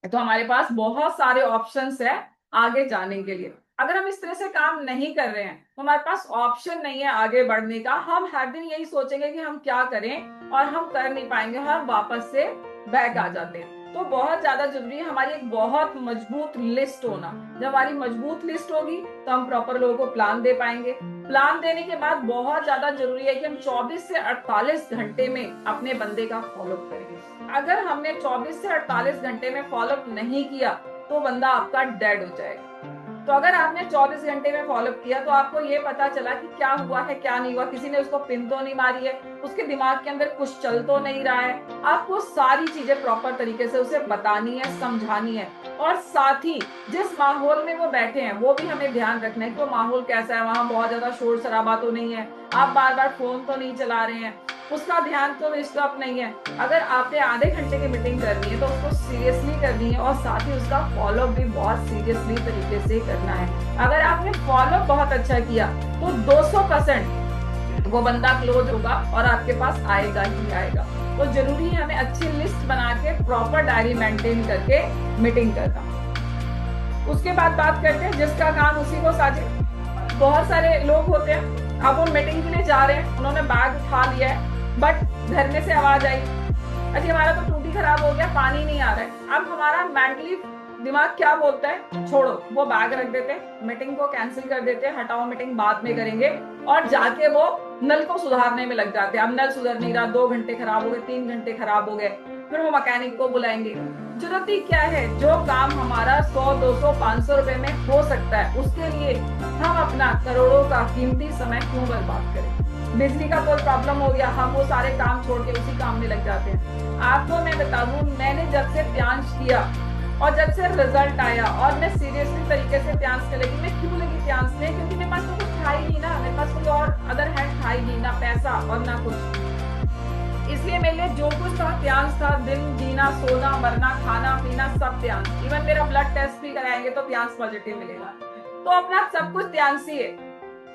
तो हमारे पास बहुत सारे ऑप्शंस है आगे जाने के लिए। अगर हम इस तरह से काम नहीं कर रहे हैं तो हमारे पास ऑप्शन नहीं है आगे बढ़ने का। हम हर दिन यही सोचेंगे कि हम क्या करें और हम कर नहीं पाएंगे, हम वापस से बैक आ जाते हैं। तो बहुत ज्यादा जरूरी है हमारी एक बहुत मजबूत लिस्ट होना। जब हमारी मजबूत लिस्ट होगी तो हम प्रॉपर लोगों को प्लान दे पाएंगे। प्लान देने के बाद बहुत ज्यादा जरूरी है कि हम 24 से 48 घंटे में अपने बंदे का फॉलोअप करेंगे। अगर हमने 24 से 48 घंटे में फॉलोअप नहीं किया तो बंदा आपका डेड हो जाएगा। तो अगर आपने 24 घंटे में फॉलोअप किया तो आपको ये पता चला कि क्या हुआ है क्या नहीं हुआ, किसी ने उसको पिन तो नहीं मारी है, उसके दिमाग के अंदर कुछ चल तो नहीं रहा है। आपको सारी चीजें प्रॉपर तरीके से उसे बतानी है, समझानी है। और साथ ही जिस माहौल में वो बैठे हैं वो भी हमें ध्यान रखना है कि वो माहौल कैसा है, वहां बहुत ज्यादा शोर शराबा तो नहीं है, आप बार बार फोन तो नहीं चला रहे हैं, उसका ध्यान तो डिस्टर्ब नहीं है। अगर आपने आधे घंटे की मीटिंग करनी है तो उसको सीरियसली करनी है और साथ ही उसका फॉलोअप भी बहुत सीरियसली तरीके से करना है। अगर आपने फॉलोअप बहुत अच्छा किया तो 200% वो बंदा क्लोज होगा और आपके पास आएगा ही आएगा। तो जरूरी है हमें अच्छी लिस्ट बना के प्रॉपर डायरी मेंटेन करके मीटिंग करना। उसके बाद बात करते हैं जिसका काम उसी को साझे। बहुत सारे लोग होते हैं, अब वो मीटिंग के लिए जा रहे हैं, उन्होंने बैग उठा लिया है, बट घर में से आवाज आई अजी हमारा तो टूटी खराब हो गया, पानी नहीं आ रहा है। अब हमारा मेंटली दिमाग क्या बोलता है, छोड़ो, वो बैग रख देते हैं, मीटिंग को कैंसिल कर देते हैं, हटाओ मीटिंग बाद में करेंगे, और जाके वो नल को सुधारने में लग जाते हैं। अब नल सुधर नहीं रहा, 2 घंटे खराब हो गए, 3 घंटे खराब हो गए, फिर वो मैकेनिक को बुलाएंगे। जरूरत ही क्या है, जो काम हमारा 100, 200, 500 रुपए में हो सकता है उसके लिए हम अपना करोड़ों का कीमती समय क्यों बर्बाद करें। बिजली का कोई प्रॉब्लम हो गया, हम वो सारे काम छोड़ के उसी काम में लग जाते हैं। आपको मैं बता दूं, मैंने जब से प्यांश किया और जब से रिजल्ट आया और मैं सीरियसली तरीके से प्यांश के लगी, मैं क्यों लगी प्यांश में, क्योंकि मेरे पास तो कुछ था ही नहीं ना, मेरे पास कोई और अदर हैंड था ही नहीं, ना पैसा और ना कुछ। इसलिए मेरे लिए जो कुछ था प्यांश था, दिन जीना, सोना, मरना, खाना पीना सब प्यांश। इवन मेरा ब्लड टेस्ट भी कराएंगे तो प्यांश पॉजिटिव मिलेगा। तो अपना सब कुछ प्यांश ही है।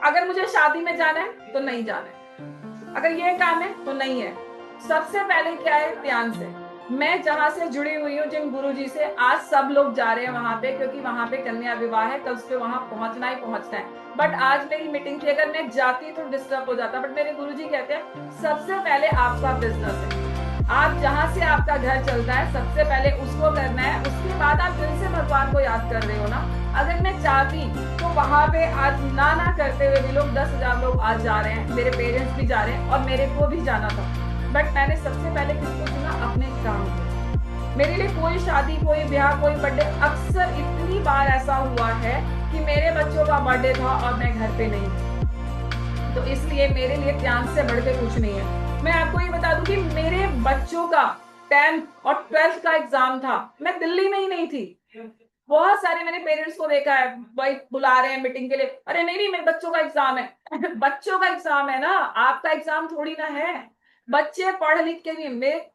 अगर मुझे शादी में जाना है तो नहीं जाना है, अगर ये काम है तो नहीं है। सबसे पहले क्या है, प्यांश है। मैं जहां से जुड़ी हुई हूँ जिन गुरुजी से, आज सब लोग जा रहे हैं वहां पे, क्योंकि वहां पे कन्या विवाह है, कल से वहां पहुंचना ही पहुंचना है। बट आज मेरी मीटिंग थी, अगर मैं जाती तो डिस्टर्ब हो जाता, बट मेरे गुरुजी कहते हैं सबसे पहले आपका बिजनेस है, आप जहां से आपका घर चलता है सबसे पहले उसको करना है, उसके बाद आप दिल से भगवान को याद कर रहे हो ना। अगर मैं चाहती तो वहां पे आज ना करते हुए भी लोग 10,000 लोग आज जा रहे हैं, मेरे पेरेंट्स भी जा रहे हैं और मेरे को भी जाना था। बट मैंने सबसे पहले किसको चुना? अपने काम को। मेरे लिए कोई शादी, कोई ब्याह, कोई बर्थडे, अक्सर इतनी बार ऐसा हुआ है कि मेरे बच्चों का बर्थडे था और मैं घर पे नहीं थी। तो इसलिए मेरे लिए ध्यान से बढ़ के कुछ नहीं है। मैं आपको ये बता दूं कि मेरे बच्चों का 10th और 12th का एग्जाम था, मैं दिल्ली में ही नहीं थी। बहुत सारे मैंने पेरेंट्स को देखा है, भाई बुला रहे हैं मीटिंग के लिए, अरे नहीं नहीं मेरे बच्चों का एग्जाम है। बच्चों का एग्जाम है ना, आपका एग्जाम थोड़ी ना है। बच्चे पढ़ लिख के भी,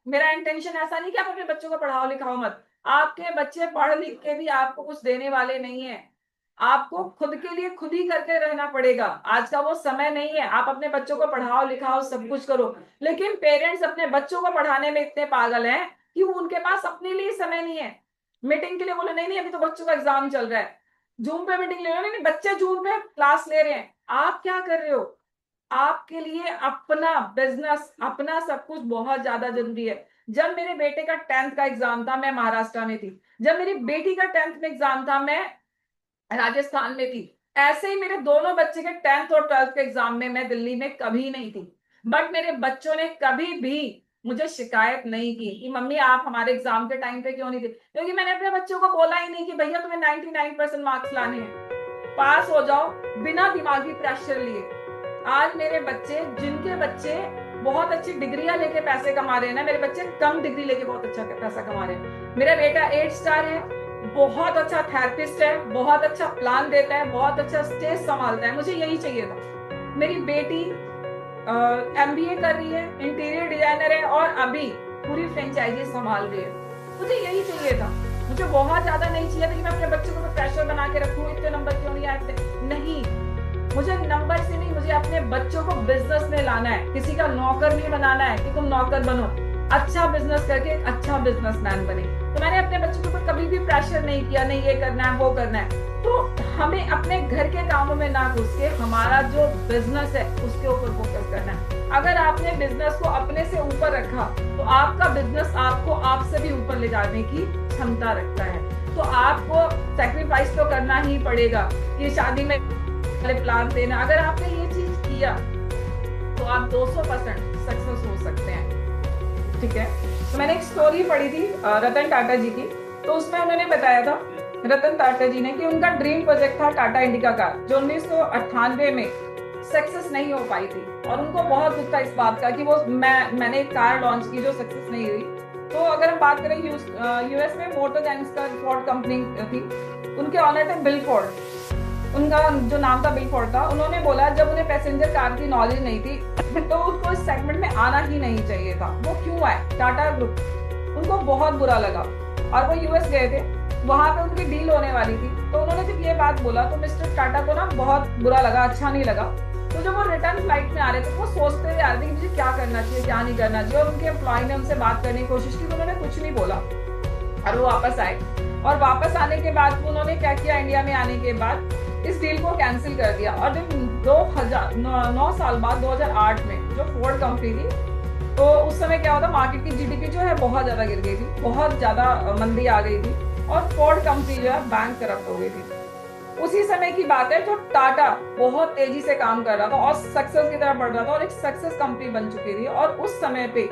मेरा इंटेंशन ऐसा नहीं कि आप अपने बच्चों को पढ़ाओ लिखाओ मत, आपके बच्चे पढ़ लिख के भी आपको कुछ देने वाले नहीं है। आपको खुद के लिए खुद ही करके रहना पड़ेगा। आज का वो समय नहीं है आप अपने बच्चों को पढ़ाओ लिखाओ सब कुछ करो, लेकिन पेरेंट्स अपने बच्चों को पढ़ाने में इतने पागल हैं कि वो उनके पास अपने लिए समय नहीं है। मीटिंग के लिए बोले नहीं नहीं अभी तो बच्चों का एग्जाम चल रहा है, जूम पे मीटिंग ले रहे हो, नहीं नहीं बच्चे जूम पे क्लास ले रहे हैं, आप क्या कर रहे हो? आपके लिए अपना बिजनेस, अपना सब कुछ बहुत ज्यादा जरूरी है। जब मेरे बेटे का 10th का एग्जाम था, मैं महाराष्ट्र में थी। जब मेरी बेटी का 10th में एग्जाम था, मैं राजस्थान में थी। ऐसे ही मेरे दोनों बच्चे के 10th और 12th के एग्जाम में मैं दिल्ली में कभी नहीं थी। बट मेरे बच्चों ने कभी भी मुझे शिकायत नहीं की कि मम्मी आप हमारे एग्जाम के टाइम पे क्यों नहीं थे, क्योंकि मैंने अपने बच्चों को बोला ही नहीं कि भैया तुम्हें 99% मार्क्स लाने हैं, पास हो जाओ बिना दिमागी प्रेशर लिए। आज मेरे बच्चे, जिनके बच्चे बहुत अच्छी डिग्रियां लेके पैसे कमा रहे हैं ना, मेरे बच्चे कम डिग्री लेके बहुत अच्छा पैसा कमा रहे हैं। मेरा बेटा 8 स्टार है, बहुत अच्छा थेरेपिस्ट है, बहुत अच्छा प्लान देता है, बहुत अच्छा स्टेज संभालता है, मुझे यही चाहिए था। मेरी बेटी MBA कर रही है, इंटीरियर डिजाइनर है और अभी पूरी फ्रेंचाइजी संभाल रही है। मुझे यही चाहिए था, मुझे बहुत ज्यादा नहीं चाहिए था कि मैं अपने बच्चों को प्रेशर बना के रखूं, इतने नंबर क्यों नहीं आते। नहीं, मुझे नंबर से नहीं, मुझे अपने बच्चों को बिजनेस में लाना है, किसी का नौकर नहीं बनाना है कि तुम नौकर बनो, अच्छा बिजनेस करके एक अच्छा बिजनेसमैन बने। तो मैंने अपने बच्चों के ऊपर कभी भी प्रेशर नहीं किया, नहीं ये करना है वो करना है। तो हमें अपने घर के कामों में ना घुस के हमारा जो बिजनेस है उसके ऊपर फोकस करना है। अगर आपने बिजनेस को अपने से ऊपर रखा तो आपका बिजनेस आपको आपसे भी ऊपर ले जाने की क्षमता रखता है। तो आपको सेक्रीफाइस तो करना ही पड़ेगा कि शादी में प्लान देना। अगर आपने ये चीज किया तो आप 200% सक्सेस हो सकते हैं। ठीक है, तो मैंने एक स्टोरी पढ़ी थी रतन टाटा जी की, तो उसमें उन्होंने बताया था रतन टाटा जी ने कि उनका ड्रीम प्रोजेक्ट था टाटा इंडिका कार, जो 1998 में सक्सेस नहीं हो पाई थी और उनको बहुत दुख था इस बात का कि वो मैंने एक कार लॉन्च की जो सक्सेस नहीं हुई। तो अगर हम बात करें यूएस में मोटरजेंस का फोर्ड कंपनी थी, उनके ऑनर थे बिल फोर्ड, उनका जो नाम था बिल फोर्ड था। उन्होंने बोला जब उन्हें पैसेंजर कार की नॉलेज नहीं थी तो उसको इस सेगमेंट में आना ही नहीं चाहिए था। वो क्यों आए? टाटा ग्रुप, उनको बहुत बुरा लगा और वो यूएस गए थे, वहां पे उनकी डील होने वाली थी। तो उन्होंने जब ये बात बोला तो मिस्टर टाटा को ना बहुत बुरा लगा, अच्छा नहीं लगा। तो जब वो रिटर्न फ्लाइट में आ रहे थे वो सोचते हुए आ रहे थे कि मुझे क्या करना चाहिए क्या नहीं करना चाहिए, और उनके एम्प्लॉय ने उनसे बात करने की कोशिश की तो उन्होंने कुछ नहीं बोला और वो वापस आए। और वापस आने के बाद उन्होंने क्या किया, इंडिया में आने के बाद इस डील को कैंसिल कर दिया। और जब 9 साल बाद 2008 में जो फोर्ड कंपनी थी, तो उस समय क्या होता, मार्केट की जीडीपी जो है बहुत ज्यादा गिर गई थी, बहुत ज्यादा मंदी आ गई थी और फोर्ड कंपनी जो है बैंक करप्ट हो गई थी। उसी समय की बात है जो टाटा बहुत तेजी से काम कर रहा था और सक्सेस की तरफ बढ़ रहा था और एक सक्सेस कंपनी बन चुकी थी। और उस समय पे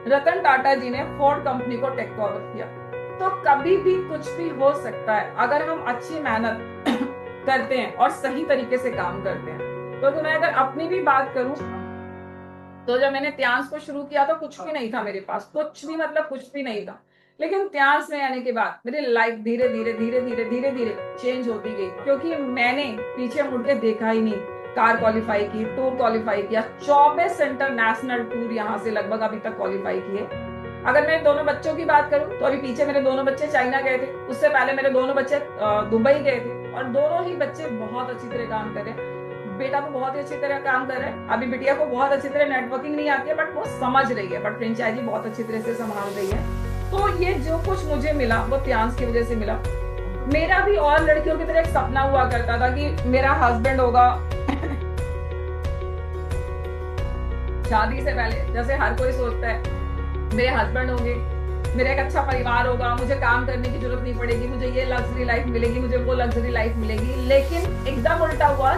रतन टाटा जी ने फोर्ड कंपनी को टेक ओवर किया। तो कभी भी कुछ भी हो सकता है अगर हम अच्छी मेहनत करते हैं और सही तरीके से काम करते हैं। तो मैं अगर अपनी भी बात करूं तो जब मैंने त्यांस को शुरू किया तो कुछ भी नहीं था मेरे पास, कुछ भी मतलब कुछ भी नहीं था। लेकिन त्यांस में आने के बाद मेरी लाइफ धीरे धीरे धीरे धीरे धीरे धीरे चेंज होती गई, क्योंकि मैंने पीछे मुड़ के देखा ही नहीं। कार क्वालिफाई की, टूर क्वालिफाई किया, 24 इंटरनेशनल टूर यहाँ से लगभग अभी तक क्वालिफाई किए। अगर मैं दोनों बच्चों की बात करूं तो अभी पीछे मेरे दोनों बच्चे चाइना गए थे, उससे पहले मेरे दोनों बच्चे दुबई गए थे और दोनों ही बच्चे बहुत अच्छी तरह काम कर रहे हैं। बेटा तो बहुत ही अच्छी तरह काम कर रहा है, अभी बिटिया को बहुत अच्छी तरह नेटवर्किंग नहीं आती है बट वो समझ रही है, बट फ्रेंचाइजी बहुत अच्छी तरह से संभाल रही है। तो ये जो कुछ मुझे मिला वो त्यांश की वजह से मिला। मेरा भी और लड़कियों की तरह एक सपना हुआ करता था कि मेरा हस्बैंड होगा शादी से पहले, जैसे हर कोई सोचता है मेरे हस्बैंड होंगे, मेरा एक अच्छा परिवार होगा, मुझे काम करने की जरूरत नहीं पड़ेगी, मुझे ये लग्जरी लाइफ मिलेगी, मुझे वो लग्जरी लाइफ मिलेगी। लेकिन एकदम उल्टा हुआ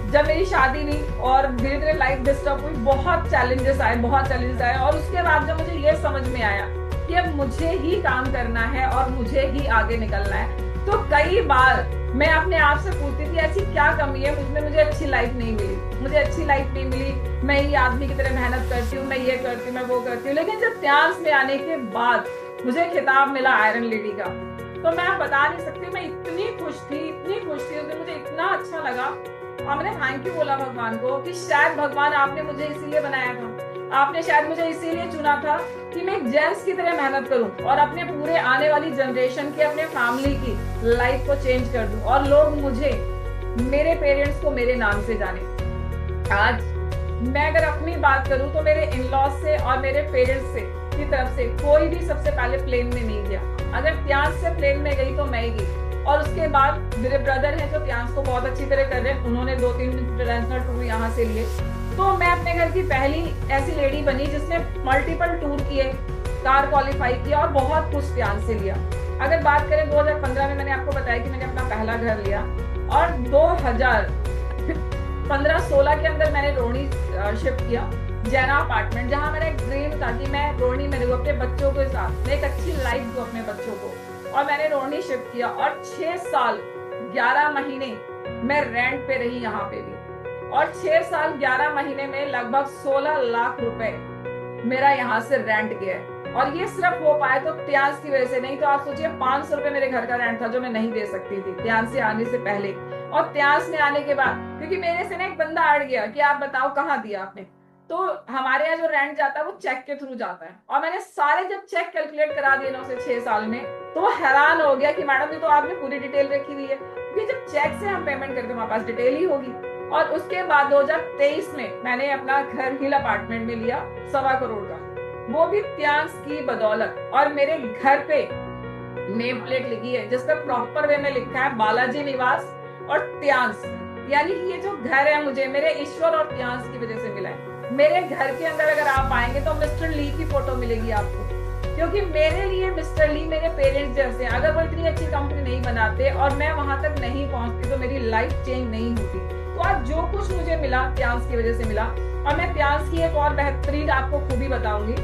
जब मेरी शादी हुई और धीरे धीरे लाइफ डिस्टर्ब हुई, बहुत चैलेंजेस आए और उसके बाद जब मुझे ये समझ में आया कि अब मुझे ही काम करना है और मुझे ही आगे निकलना है, तो कई बार मैं अपने आप से पूछती थी ऐसी क्या कमी है मुझमें, मुझे अच्छी लाइफ नहीं मिली, मैं ही आदमी की तरह मेहनत करती हूँ, मैं ये करती हूँ, मैं वो करती हूँ। लेकिन जब त्यांश में आने के बाद मुझे खिताब मिला आयरन लेडी का, तो मैं बता नहीं सकती, मैं इतनी खुश थी उस दिन मुझे इतना अच्छा लगा। और मैंने थैंक यू बोला भगवान को कि शायद भगवान आपने मुझे इसीलिए बनाया था, आपने शायद मुझे इसीलिए चुना था कि मैं एक जेंट्स की तरह मेहनत करूं और अपने पूरे आने वाली जनरेशन की, अपने फैमिली की लाइफ को चेंज कर दूं और लोग मुझे, मेरे पेरेंट्स को मेरे नाम से जाने। आज मैं अगर अपनी बात करूं तो मेरे इन लॉज से और मेरे पेरेंट्स से की तरफ से कोई भी सबसे पहले प्लेन में नहीं गया। अगर त्यांश से प्लेन में गई तो मैं ही गई। और उसके बाद मेरे ब्रदर हैं जो त्यांश को बहुत अच्छी तरह कर रहे हैं, उन्होंने 2-3 इंटरनेशनल टूर यहाँ से लिए। तो मैं अपने घर की पहली ऐसी लेडी बनी जिसने मल्टीपल टूर किए, कार क्वालिफाई किया और बहुत कुछ त्यांश से लिया। अगर बात करें 2015 में, मैंने आपको बताया कि मैंने अपना पहला घर लिया और 2015-16 के अंदर मैंने रोहिणी शिफ्ट किया, जैना अपार्टमेंट, जहाँ मेरा एक ड्रीम था कि मैं रोहिणी में रहूं अपने बच्चों के साथ, मैं एक अच्छी लाइफ दूं अपने बच्चों को। और मैंने रोहिणी शिफ्ट किया और 6 साल 11 महीने मैं रेंट पे रही यहाँ पे भी, और 6 साल 11 महीने में लगभग 16 लाख रुपए मेरा यहाँ से रेंट गया है। और ये सिर्फ हो पाया तो त्यांश की वजह से, नहीं तो आप सोचिए 500 रुपए मेरे घर का रेंट था जो मैं नहीं दे सकती थी त्यांश से आने से पहले, और त्यांश में आने के बाद, क्योंकि मेरे से ना एक बंदा अड़ गया कि आप बताओ कहाँ दिया आपने। तो हमारे यहाँ जो रेंट जाता है वो चेक के थ्रू जाता है, और मैंने सारे जब चेक कैलकुलेट करा दिए ना उसे 6 साल में, तो वो हैरान हो गया कि मैडम ये तो आपने पूरी डिटेल रखी हुई है, क्योंकि जब चेक से हम पेमेंट करते हैं हमारे पास डिटेल ही होगी। और उसके बाद 2023 में मैंने अपना घर हिल अपार्टमेंट में लिया 1.25 करोड़ का, वो भी त्यांश की बदौलत। और मेरे घर पे नेम प्लेट लिखी है जिस पर प्रॉपर वे में लिखा है बालाजी निवास और त्यांश, यानी कि ये जो घर है मुझे मेरे ईश्वर और त्यांश की वजह से मिला है। मेरे घर के अंदर अगर आप आएंगे तो मिस्टर ली की फोटो मिलेगी आपको, क्योंकि मेरे लिए मिस्टर ली मेरे पेरेंट्स जैसे हैं। अगर वो इतनी अच्छी कंपनी नहीं बनाते और मैं वहां तक नहीं पहुंचती तो मेरी लाइफ चेंज नहीं होती। तो आज जो कुछ मुझे मिला त्यांश की वजह से मिला। और मैं त्यांश की एक और बेहतरीन आपको खूबी बताऊंगी।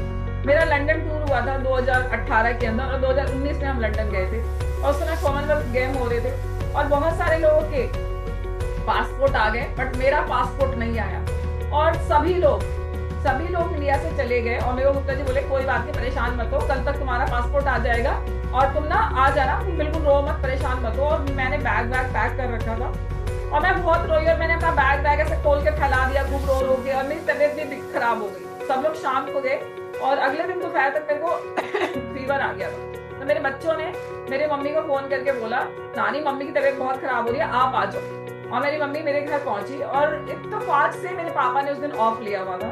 मेरा लंदन टूर हुआ था 2018 के अंदर, और 2019 में हम लंदन गए थे, और उस समय कॉमनवेल्थ गेम हो रहे थे और बहुत सारे लोगों के पासपोर्ट आ गए, बट मेरा पासपोर्ट नहीं आया। और सभी लोग इंडिया से चले गए, और मेरे गुप्ता जी बोले कोई बात नहीं, परेशान मत हो, कल तक तुम्हारा पासपोर्ट आ जाएगा और तुम ना आ जाना, तुम बिल्कुल रो मत, परेशान मत हो। और मैंने बैग पैक कर रखा था और मैं बहुत रोई, और मैंने अपना बैग ऐसे खोल के फैला दिया खूब रो के, और मेरी तबीयत भी खराब हो गई। सब लोग शाम को गए और अगले दिन दोपहर तक मेरे को फीवर आ गया था। तो मेरे बच्चों ने मेरे मम्मी को फोन करके बोला नानी मम्मी की तबीयत बहुत खराब हो रही है, आप आ जाओ। और मेरी मम्मी मेरे घर पहुंची, और इत्तेफाक से मेरे पापा ने उस दिन ऑफ लिया हुआ था,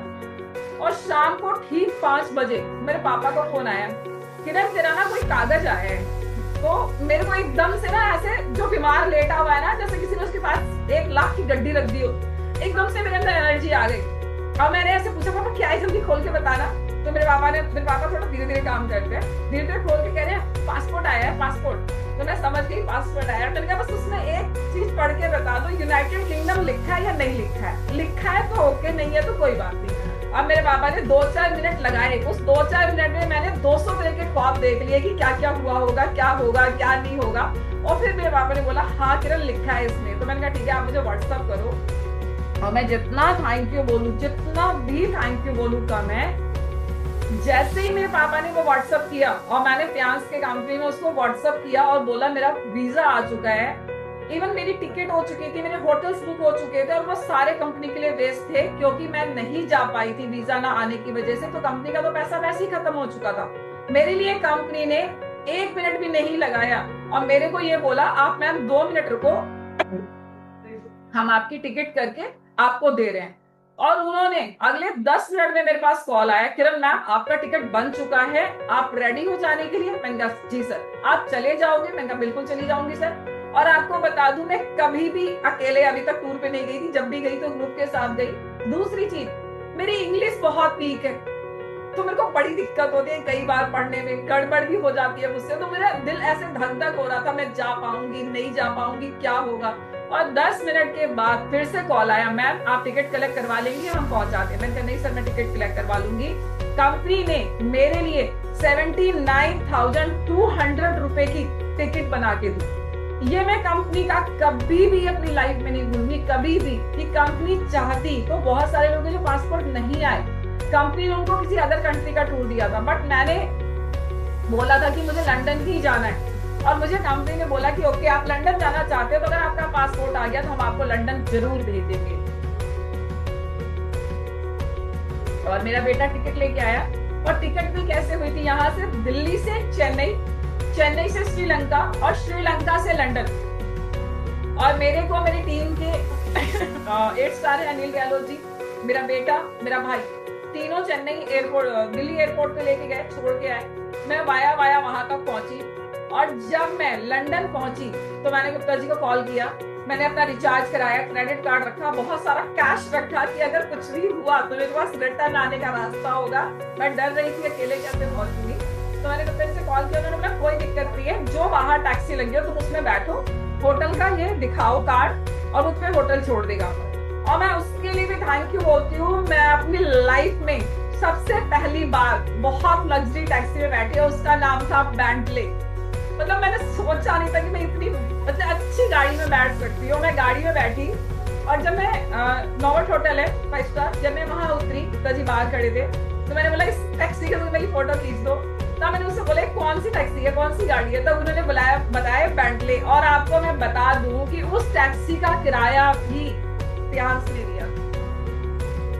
और शाम को ठीक 5 बजे मेरे पापा का फोन आया, किरण तेरा ना कोई कागज आया है। तो मेरे को एकदम से ना ऐसे, जो बीमार लेटा हुआ है ना, जैसे किसी ने उसके पास 1 लाख की गड्डी रख दी हो, एकदम से मेरे अंदर एनर्जी आ गई। और मैंने ऐसे पूछा पापा क्या है, जल्दी खोल के बताना। तो मेरे पापा थोड़ा धीरे धीरे काम करते हैं, धीरे धीरे खोल के कह रहे हैं पासपोर्ट आया है, पासपोर्ट। तो मैं समझ गई पासपोर्ट आया। मैंने कहा बस उसमें एक चीज पढ़ के बता दो, यूनाइटेड किंगडम लिखा है या नहीं लिखा है, लिखा है तो ओके, नहीं है तो कोई बात नहीं। अब मेरे पापा ने 2-4 मिनट लगाए, उस 2-4 मिनट में मैंने 200 तरह के ख्वाब देख लिए कि क्या क्या हुआ होगा, क्या होगा क्या नहीं होगा। और फिर मेरे पापा ने बोला हाँ किरण लिखा है इसमें। तो मैंने कहा ठीक है आप मुझे व्हाट्सअप करो। और मैं जितना थैंक यू बोलूं, जितना भी थैंक यू बोलूं कम है। जैसे ही मेरे पापा ने वो व्हाट्सअप किया, और मैंने त्यांश के कंपनी में उसको व्हाट्सअप किया और बोला मेरा वीजा आ चुका है, इवन मेरी टिकट हो चुकी थी, मेरे होटल्स बुक हो चुके थे, और वो सारे कंपनी के लिए वेस्ट थे क्योंकि मैं नहीं जा पाई थी वीजा ना आने की वजह से। तो कंपनी का तो पैसा वैसे ही खत्म हो चुका था। मेरे लिए कंपनी ने 1 मिनट भी नहीं लगाया और मेरे को ये बोला आप मैम 2 मिनट रुको, हम आपकी टिकट करके आपको दे रहे हैं। और उन्होंने अगले 10 मिनट में मेरे पास कॉल आया, किरण मैम आपका टिकट बन चुका है, आप रेडी हो जाने के लिए? मैंने कहा जी सर। आप चले जाओगे? मैंने कहा बिल्कुल चली जाऊंगी सर। और आपको बता दूं, मैं कभी भी अकेले अभी तक टूर पे नहीं गई थी, जब भी गई तो ग्रुप के साथ गई। दूसरी चीज, मेरी इंग्लिश बहुत वीक है, तो मेरे को बड़ी दिक्कत होती है कई बार पढ़ने में, गड़बड़ भी हो जाती है मुझसे, तो मेरा दिल ऐसे धक धक हो रहा था, मैं जा पाऊंगी नहीं जा पाऊंगी, क्या होगा। और 10 मिनट के बाद फिर से कॉल आया, मैम आप टिकट कलेक्ट करवा लेंगे, हम पहुंचाते हैं। मैंने कहा नहीं सर, मैं टिकट कलेक्ट करवा लूंगी। कंपनी ने मेरे लिए 79,200 रुपए की टिकट बना के दी। ये मैं कंपनी का कभी भी अपनी लाइफ में नहीं भूलूंगी, कभी भी। कि कंपनी चाहती तो बहुत सारे लोग जो पासपोर्ट नहीं आए, कंपनी ने उनको किसी अदर कंट्री का टूर दिया था, बट मैंने बोला था कि मुझे लंदन ही जाना है, और मुझे कंपनी ने बोला कि ओके आप लंदन जाना चाहते हो तो अगर आपका पासपोर्ट आ गया तो हम आपको लंदन जरूर भेज देंगे। और मेरा बेटा टिकट लेके आया, और टिकट भी कैसे हुई थी, यहाँ से दिल्ली से चेन्नई, चेन्नई से श्रीलंका, और श्रीलंका से लंदन। और मेरे को मेरी टीम के 8 स्टार है अनिल गहलोत जी, मेरा बेटा, मेरा भाई, तीनों चेन्नई एयरपोर्ट, दिल्ली एयरपोर्ट पे लेके गए, छोड़ के आए। मैं वाया वहां तक पहुंची, और जब मैं लंदन पहुंची तो मैंने गुप्ता जी को कॉल किया, मैंने अपना रिचार्ज कराया, क्रेडिट कार्ड रखा, बहुत सारा कैश रखा कि अगर कुछ भी हुआ तो मेरे पास रिटर्न आने का रास्ता होगा। मैं डर रही थी अकेले कैसे पहुंचूंगी, तो मैंने गुप्ता जी से कॉल किया, उन्होंने बोला कोई दिक्कत नहीं है, जो बाहर टैक्सी लगी हो तुम उसमें बैठो, होटल का ये दिखाओ कार्ड और उस पर होटल छोड़ देगा। और मैं उसके लिए भी थैंक यू बोलती हूँ। मैं अपनी लाइफ में सबसे पहली बार बहुत लग्जरी टैक्सी में बैठी, और उसका नाम था बेंटले। मतलब मैंने सोचा नहीं था कि मैं इतनी मतलब अच्छी गाड़ी में बैठ सकती हूँ। मैं गाड़ी में बैठी, और जब मैं नॉर्थ होटल है 5 स्टार, जब मैं वहां उतरी तो जी बाहर खड़े थे, तो मैंने बोला इस टैक्सी का तो मेरी फोटो खींच दो। तो मैंने उससे बोला कौन सी टैक्सी है, कौन सी गाड़ी है, तो उन्होंने बताया बेंटले। और आपको मैं बता दूं कि उस टैक्सी का किराया भी प्यार से दिया,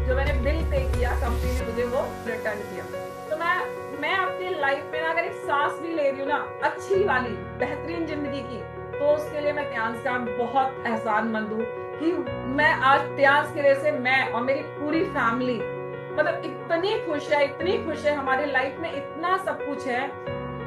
जो मैंने बिल पे किया, कंपनी ने मुझे वो रिटर्न किया। तो मैं अपनी लाइफ में अगर एक सांस भी ले रही हूँ ना अच्छी वाली बेहतरीन जिंदगी की, तो उसके लिए मैं त्यांस का बहुत एहसानमंद हूँ कि मैं आज त्यांस की वजह से मैं और मेरी पूरी फैमिली मतलब इतनी खुश है, हमारी लाइफ में इतना सब कुछ है।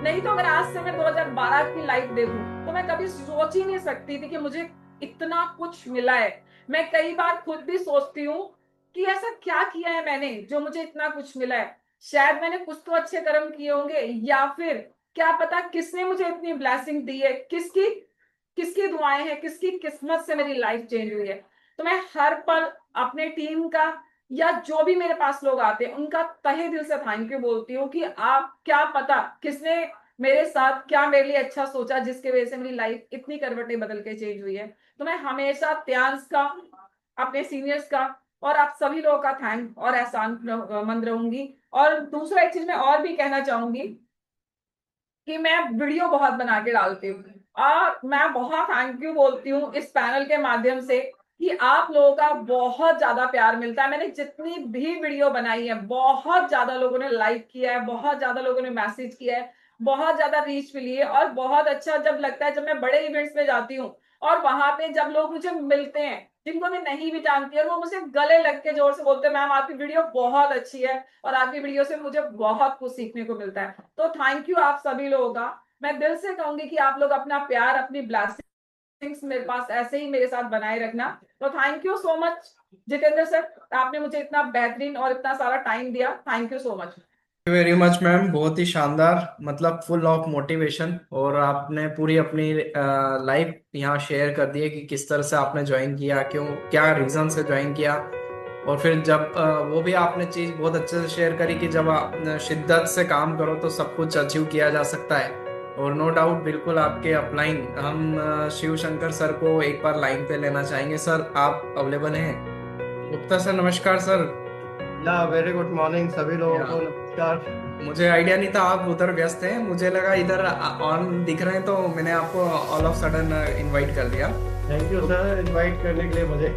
नहीं तो अगर आज से मैं 2012 की लाइफ देखूं तो मैं कभी सोच ही नहीं सकती थी कि मुझे इतना कुछ मिला है। मैं कई बार खुद भी सोचती हूँ कि ऐसा क्या किया है मैंने जो मुझे इतना कुछ मिला है। शायद मैंने कुछ तो अच्छे कर्म किए होंगे, या फिर क्या पता किसने मुझे इतनी ब्लेसिंग दी है, किसकी किसकी दुआएं हैं, किसकी किस्मत से मेरी लाइफ चेंज हुई है। तो मैं हर पल अपने टीम का या जो भी मेरे पास लोग आते हैं उनका तहे दिल से थैंक यू बोलती हूँ कि आप क्या पता किसने मेरे साथ क्या मेरे लिए अच्छा सोचा, जिसके वजह से मेरी लाइफ इतनी करवटें बदल के चेंज हुई है। तो मैं हमेशा त्यांस का, अपने सीनियर्स का और आप सभी लोगों का थैंक और एहसान मंद रहूंगी। और दूसरा एक चीज मैं और भी कहना चाहूंगी कि मैं वीडियो बहुत बना के डालती हूँ, और मैं बहुत थैंक यू बोलती हूँ इस पैनल के माध्यम से कि आप लोगों का बहुत ज्यादा प्यार मिलता है। मैंने जितनी भी वीडियो बनाई है बहुत ज्यादा लोगों ने लाइक किया है, बहुत ज्यादा लोगों ने मैसेज किया है, बहुत ज्यादा रीच मिली है। और बहुत अच्छा जब लगता है जब मैं बड़े इवेंट्स में जाती हूँ और वहां पे जब लोग मुझे मिलते हैं जिनको मैं नहीं भी जानती, और वो मुझे गले लग के जोर से बोलते हैं मैम आपकी वीडियो बहुत अच्छी है और आपकी वीडियो से मुझे बहुत कुछ सीखने को मिलता है। तो थैंक यू आप सभी लोगों का। मैं दिल से कहूंगी कि आप लोग अपना प्यार, अपनी ब्लेसिंग्स मेरे पास ऐसे ही मेरे साथ बनाए रखना। तो thank you so much Jitendra sir, आपने मुझे इतना बेहतरीन और इतना सारा टाइम दिया, thank you so much. Very much ma'am, बहुत ही शानदार, मतलब फुल ऑफ मोटिवेशन। और आपने पूरी अपनी लाइफ यहाँ शेयर कर दी है कि किस तरह से आपने ज्वाइन किया, क्यों, क्या रीजन से ज्वाइन किया। और फिर जब वो भी आपने चीज बहुत अच्छे से शेयर करी कि जब आप शिद्दत से काम करो तो सब कुछ अचीव किया जा सकता है। और नो डाउट बिल्कुल आपके अपलाइन हम शिव शंकर सर को एक बार लाइन पे लेना चाहेंगे। सर आप अवेलेबल हैं? गुप्ता सर नमस्कार सर। या वेरी गुड मॉर्निंग सभी लोगों या को नमस्कार। मुझे आइडिया नहीं था आप उधर व्यस्त हैं, मुझे लगा इधर ऑन दिख रहे हैं तो मैंने आपको ऑल ऑफ सडन इनवाइट कर दिया। थैंक यू सर इनवाइट करने के लिए मुझे।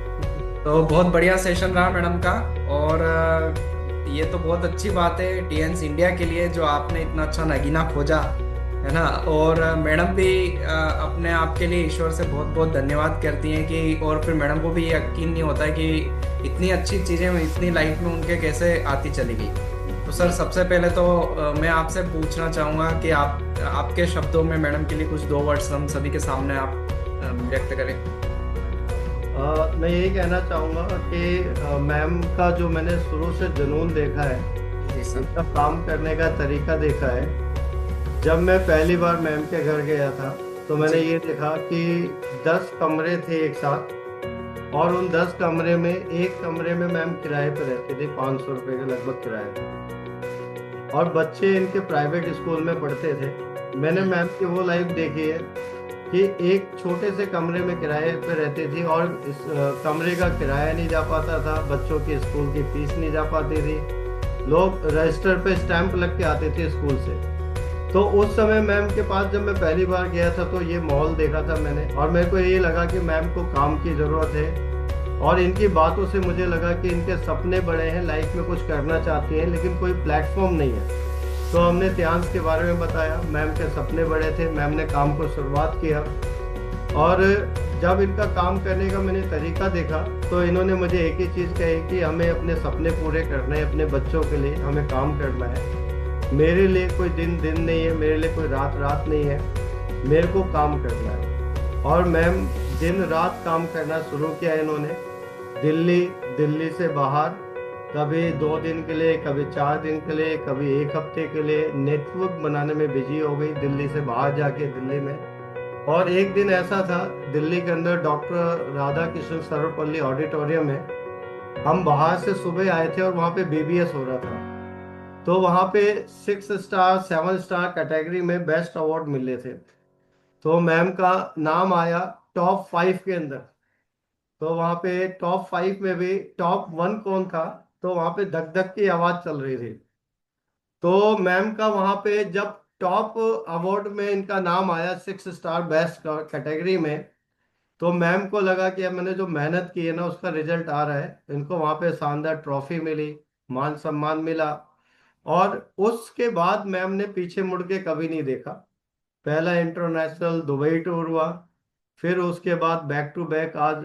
तो बहुत बढ़िया सेशन रहा मैडम का। और ये तो बहुत अच्छी बात है टीएन्स इंडिया के लिए जो आपने इतना अच्छा नगीना खोजा है ना। और मैडम भी अपने आप के लिए ईश्वर से बहुत बहुत धन्यवाद करती हैं कि, और फिर मैडम को भी ये यकीन नहीं होता है कि इतनी अच्छी चीज़ें इतनी लाइफ में उनके कैसे आती चली गई। तो सर सबसे पहले तो मैं आपसे पूछना चाहूँगा कि आप आपके शब्दों में मैडम के लिए कुछ 2 वर्ड्स हम सभी के सामने आप व्यक्त करें। मैं यही कहना चाहूँगा कि मैम का जो मैंने शुरू से जुनून देखा है, जी सर। उनका काम करने का तरीका देखा है। जब मैं पहली बार मैम के घर गया था तो मैंने ये देखा कि 10 कमरे थे एक साथ, और उन 10 कमरे में एक कमरे में मैम किराए पर रहती थी, 500 रुपये के लगभग किराए पे, और बच्चे इनके प्राइवेट स्कूल में पढ़ते थे। मैंने मैम की वो लाइफ देखी है कि एक छोटे से कमरे में किराए पे रहती थी, और इस कमरे का किराया नहीं जा पाता था, बच्चों की स्कूल की फीस नहीं जा पाती थी, लोग रजिस्टर पे स्टैंप लग के आते थे स्कूल से। तो उस समय मैम के पास जब मैं पहली बार गया था तो ये माहौल देखा था मैंने, और मेरे को ये लगा कि मैम को काम की ज़रूरत है, और इनकी बातों से मुझे लगा कि इनके सपने बड़े हैं, लाइफ में कुछ करना चाहती हैं, लेकिन कोई प्लेटफॉर्म नहीं है। तो हमने त्यांश के बारे में बताया, मैम के सपने बड़े थे, मैम ने काम को शुरुआत किया, और जब इनका काम करने का मैंने तरीका देखा तो इन्होंने मुझे एक ही चीज़ कही कि हमें अपने सपने पूरे करने हैं, अपने बच्चों के लिए हमें काम करना है। मेरे लिए कोई दिन दिन नहीं है, मेरे लिए कोई रात रात नहीं है, मेरे को काम करना है। और मैम दिन रात काम करना शुरू किया इन्होंने, दिल्ली दिल्ली से बाहर, कभी 2 दिन के लिए, कभी 4 दिन के लिए, कभी 1 हफ्ते के लिए नेटवर्क बनाने में बिजी हो गई दिल्ली से बाहर जाके दिल्ली में। और एक दिन ऐसा था दिल्ली के अंदर डॉक्टर राधा कृष्ण सर्वपल्ली ऑडिटोरियम में, हम बाहर से सुबह आए थे और वहाँ पे बीबीएस हो रहा था। तो वहाँ पे 6 स्टार 7 स्टार कैटेगरी में बेस्ट अवार्ड मिले थे। तो मैम का नाम आया टॉप 5 के अंदर। तो वहाँ पे टॉप 5 में भी टॉप 1 कौन था, तो वहाँ पे धक धक की आवाज़ चल रही थी। तो मैम का वहाँ पे जब टॉप अवार्ड में इनका नाम आया 6 स्टार बेस्ट कैटेगरी में, तो मैम को लगा कि अब मैंने जो मेहनत की है ना उसका रिजल्ट आ रहा है। इनको वहाँ पे शानदार ट्रॉफी मिली, मान सम्मान मिला, और उसके बाद मैम ने पीछे मुड़ के कभी नहीं देखा। पहला इंटरनेशनल दुबई टूर हुआ, फिर उसके बाद बैक टू बैक आज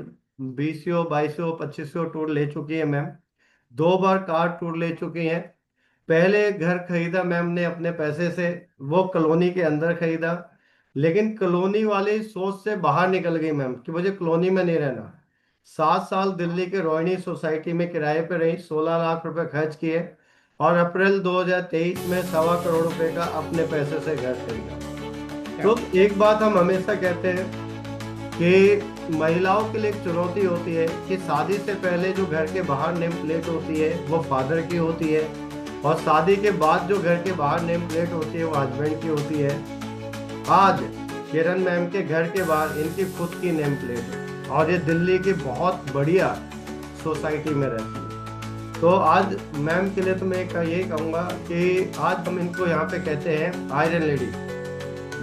20 22 25 टूर ले चुकी है मैम। 2 बार कार टूर ले चुकी हैं। पहले घर खरीदा मैम ने अपने पैसे से, वो कॉलोनी के अंदर खरीदा, लेकिन कॉलोनी वाली सोच से बाहर निकल गई मैम कि मुझे कॉलोनी में नहीं रहना। 7 साल दिल्ली के रोहिणी सोसाइटी में किराए पे रही, 16 लाख रुपए खर्च किए, और अप्रैल 2023 में 1.25 करोड़ रुपए का अपने पैसे से घर खरीदा। तो एक बात हम हमेशा कहते हैं कि महिलाओं के लिए एक चुनौती होती है कि शादी से पहले जो घर के बाहर नेम प्लेट होती है वो फादर की होती है, और शादी के बाद जो घर के बाहर नेम प्लेट होती है वो हस्बैंड की होती है। आज किरण मैम के घर के बाहर इनकी खुद की नेम प्लेट है, और ये दिल्ली की बहुत बढ़िया सोसाइटी में रहती है। तो आज मैम के लिए तो मैं यही कहूँगा कि आज हम इनको यहाँ पे कहते हैं आयरन लेडी,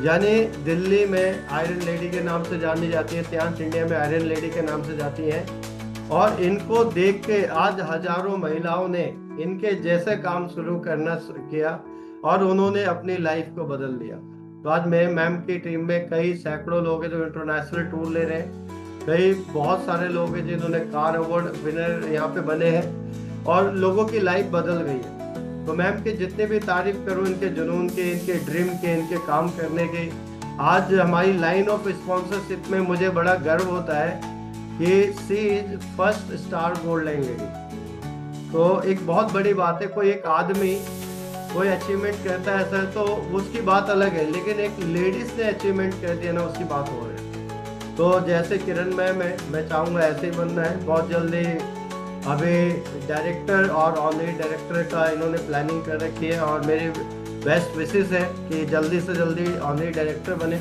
यानी दिल्ली में आयरन लेडी के नाम से जानी जाती है, त्यांश इंडिया में आयरन लेडी के नाम से जाती हैं। और इनको देख के आज हजारों महिलाओं ने इनके जैसे काम शुरू करना किया, और उन्होंने अपनी लाइफ को बदल दिया। तो आज मैं मैम की टीम में कई सैकड़ों लोग हैं जो इंटरनेशनल टूर ले रहे हैं, कई बहुत सारे लोग हैं जिन्होंने कार अवार्ड विनर यहाँ पे बने हैं, और लोगों की लाइफ बदल गई है। तो मैम के जितने भी तारीफ करूँ इनके जुनून के, इनके ड्रीम के, इनके काम करने के, आज हमारी लाइन ऑफ स्पॉन्सरशिप में मुझे बड़ा गर्व होता है कि she is first star gold line lady. तो एक बहुत बड़ी बात है, कोई एक आदमी कोई अचीवमेंट करता है सर तो उसकी बात अलग है, लेकिन एक लेडीज ने अचीवमेंट कर दिया ना, उसकी बात हो रही है। तो जैसे किरण मैम है, मैं चाहूँगा ऐसे ही बनना है। बहुत जल्दी अभी डायरेक्टर और ऑनरी डायरेक्टर का इन्होंने प्लानिंग कर रखी है, और मेरी बेस्ट विशेस है कि जल्दी से जल्दी ऑनरी डायरेक्टर बने।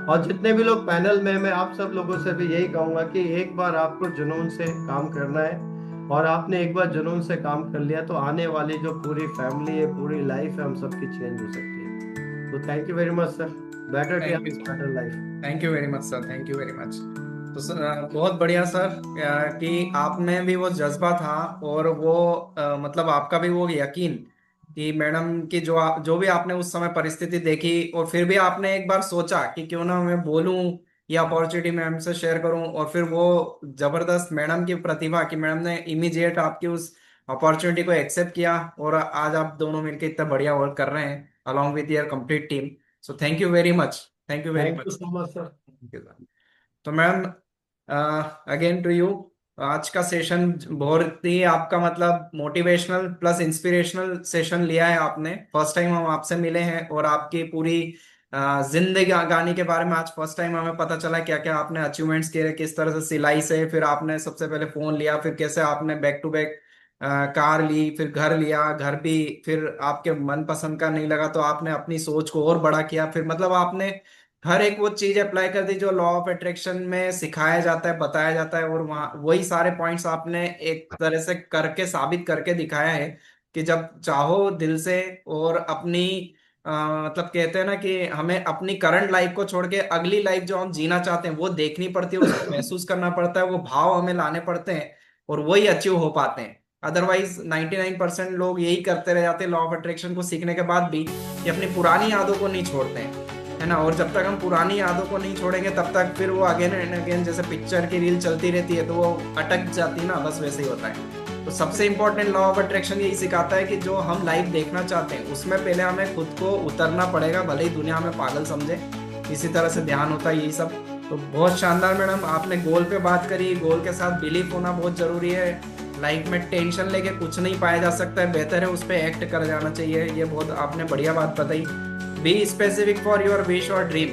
और जितने भी लोग पैनल में, मैं आप सब लोगों से भी यही कहूँगा कि एक बार आपको जुनून से काम करना है, और आपने एक बार जुनून से काम कर लिया तो आने वाली जो पूरी फैमिली है, पूरी लाइफ है, हम सबकी चेंज हो सकती है। तो thank you very much sir, better life. Thank you very much sir, thank you very much. तो सर बहुत बढ़िया सर कि आप में भी वो जज्बा था, और वो मतलब आपका भी वो यकीन कि मैडम की जो भी आपने उस समय परिस्थिति देखी, और फिर भी आपने एक बार सोचा कि क्यों ना मैं बोलूं, ये अपॉर्चुनिटी मैम से शेयर करूं, और फिर वो जबरदस्त मैडम की प्रतिभा कि मैडम ने इमीडिएट आपकी उस अपॉर्चुनिटी को एक्सेप्ट किया, और आज आप दोनों मिलकर इतना बढ़िया वर्क कर रहे हैं along with your complete team. So thank you very much. Thank you very thank you much. So much sir. तो मैम, अगेन टू यू। आज का सेशन बहुत ही आपका मतलब मोटिवेशनल प्लस इंस्पिरेशनल सेशन लिया है आपने। फर्स्ट टाइम हम आपसे मिले हैं, और आपकी पूरी जिंदगानी के बारे में आज फर्स्ट टाइम हमें पता चला क्या क्या आपने अचीवमेंट्स किए, किस तरह से सिलाई से फिर आपने सबसे पहले फोन लिया, फिर कैसे आपने बैक टू बैक कार ली, फिर घर लिया, घर भी फिर आपके मन पसंद का नहीं लगा तो आपने अपनी सोच को और बड़ा किया, फिर मतलब आपने हर एक वो चीज अप्लाई कर दी जो लॉ ऑफ अट्रैक्शन में सिखाया जाता है, बताया जाता है, और वहाँ वही सारे पॉइंट्स आपने एक तरह से करके साबित करके दिखाया है कि जब चाहो दिल से, और अपनी मतलब कहते हैं ना कि हमें अपनी करंट लाइफ को छोड़ के अगली लाइफ जो हम जीना चाहते हैं वो देखनी पड़ती है, उसको महसूस करना पड़ता है, वो भाव हमें लाने पड़ते हैं, और वही अचीव हो पाते हैं। अदरवाइज 99% लोग यही करते रह जाते हैं लॉ ऑफ अट्रैक्शन को सीखने के बाद भी, कि अपनी पुरानी यादों को नहीं छोड़ते हैं, है ना। और जब तक हम पुरानी यादों को नहीं छोड़ेंगे तब तक फिर वो अगेन एंड अगेन जैसे पिक्चर की रील चलती रहती है तो वो अटक जाती है ना, बस वैसे ही होता है। तो सबसे इंपॉर्टेंट लॉ ऑफ अट्रैक्शन यही सिखाता है कि जो हम लाइफ देखना चाहते हैं उसमें पहले हमें खुद को उतरना पड़ेगा, भले ही दुनिया हमें पागल समझे। इसी तरह से ध्यान होता है यही सब। तो बहुत शानदार मैडम, आपने गोल पे बात करी। गोल के साथ बिलीफ होना बहुत जरूरी है। लाइफ में टेंशन लेके कुछ नहीं पाया जा सकता है, बेहतर है उस पर एक्ट कर जाना चाहिए। ये बहुत आपने बढ़िया बात बताई। Be specific for your wish और ड्रीम।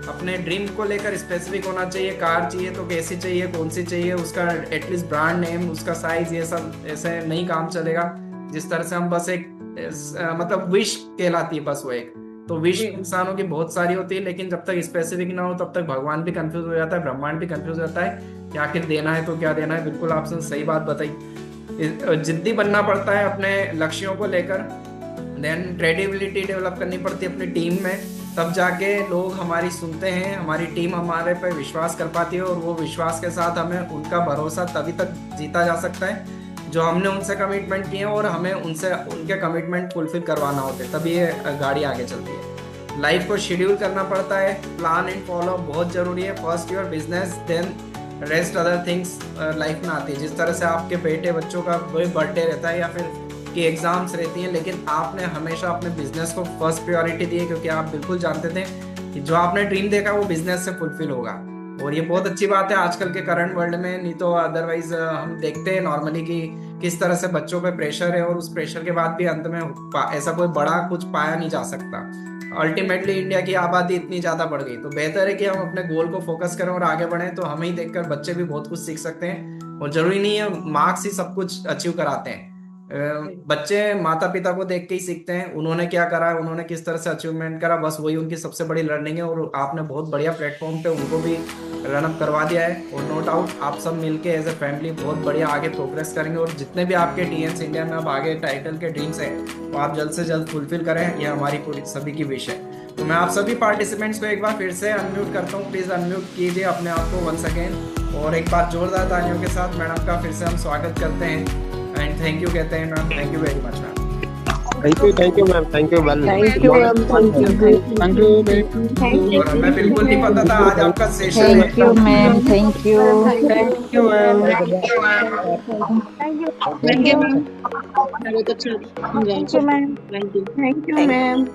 अपने ड्रीम को लेकर स्पेसिफिक होना चाहिए। कार चाहिए तो कैसी चाहिए, कौन सी चाहिए, उसका एटलीस्ट ब्रांड नेम, उसका साइज, ये सब ऐसे नहीं काम चलेगा। जिस तरह से हम बस एक मतलब विश कहलाती है बस वो एक। तो विश इंसानों की बहुत सारी होती है, लेकिन जब तक स्पेसिफिक ना हो तब तक भगवान भी कंफ्यूज हो जाता है, ब्रह्मांड भी कंफ्यूज हो जाता है कि आखिर देना है तो क्या देना है। बिल्कुल आपने सही बात बताई। जिद्दी बनना पड़ता है अपने लक्ष्यों को लेकर। देन क्रेडिबिलिटी डेवलप करनी पड़ती है अपनी टीम में, तब जाके लोग हमारी सुनते हैं, हमारी टीम हमारे पे विश्वास कर पाती है, और वो विश्वास के साथ हमें उनका भरोसा तभी तक जीता जा सकता है जो हमने उनसे कमिटमेंट किए और हमें उनसे उनके कमिटमेंट फुलफिल करवाना होते हैं, तभी ये गाड़ी आगे चलती है। लाइफ को शेड्यूल करना पड़ता है, प्लान एंड फॉलो बहुत जरूरी है। First your business, then rest other things life में आती है। जिस तरह से आपके बेटे बच्चों का कोई बर्थडे रहता है या फिर की एग्जाम्स रहती हैं, लेकिन आपने हमेशा अपने बिजनेस को फर्स्ट प्रायोरिटी दी है, क्योंकि आप बिल्कुल जानते थे कि जो आपने ड्रीम देखा वो बिजनेस से फुलफिल होगा। और ये बहुत अच्छी बात है आजकल के करंट वर्ल्ड में। नहीं तो अदरवाइज हम देखते हैं नॉर्मली कि किस तरह से बच्चों पे प्रेशर है, और उस प्रेशर के बाद भी अंत में ऐसा कोई बड़ा कुछ पाया नहीं जा सकता। अल्टीमेटली इंडिया की आबादी इतनी ज्यादा बढ़ गई, तो बेहतर है कि हम अपने गोल को फोकस करें और आगे बढ़ें। तो हमें ही देखकर बच्चे भी बहुत कुछ सीख सकते हैं, और जरूरी नहीं है मार्क्स ही सब कुछ अचीव कराते हैं। बच्चे माता पिता को देख के ही सीखते हैं, उन्होंने क्या करा, उन्होंने किस तरह से अचीवमेंट करा, बस वही उनकी सबसे बड़ी लर्निंग है। और आपने बहुत बढ़िया प्लेटफॉर्म पे उनको भी रन अप करवा दिया है, और नो डाउट आप सब मिलके एज ए फैमिली बहुत बढ़िया आगे प्रोग्रेस करेंगे। और जितने भी आपके टीएन्स इंडिया में अब आगे टाइटल के ड्रीम्स हैं वो आप जल्द से जल्द फुलफिल करें, ये हमारी पूरी सभी की विश है। तो मैं आप सभी पार्टिसिपेंट्स को एक बार फिर से अनम्यूट करता हूँ। प्लीज अनम्यूट कीजिए अपने आप को वंस अगेन, और एक बार जोरदार तालियों के साथ मैडम का फिर से हम स्वागत करते हैं एंड थैंक यू कहते हैं ma'am. Thank you very much ma'am. Thank you ma'am, thank you well, thank you ma'am, thank you. और हमें बिल्कुल नहीं पता था आज आपका session thank you ma'am, thank you. Thank you ma'am. Thank you ma'am, बहुत अच्छा। Thank you ma'am, thank you ma'am, thank you ma'am.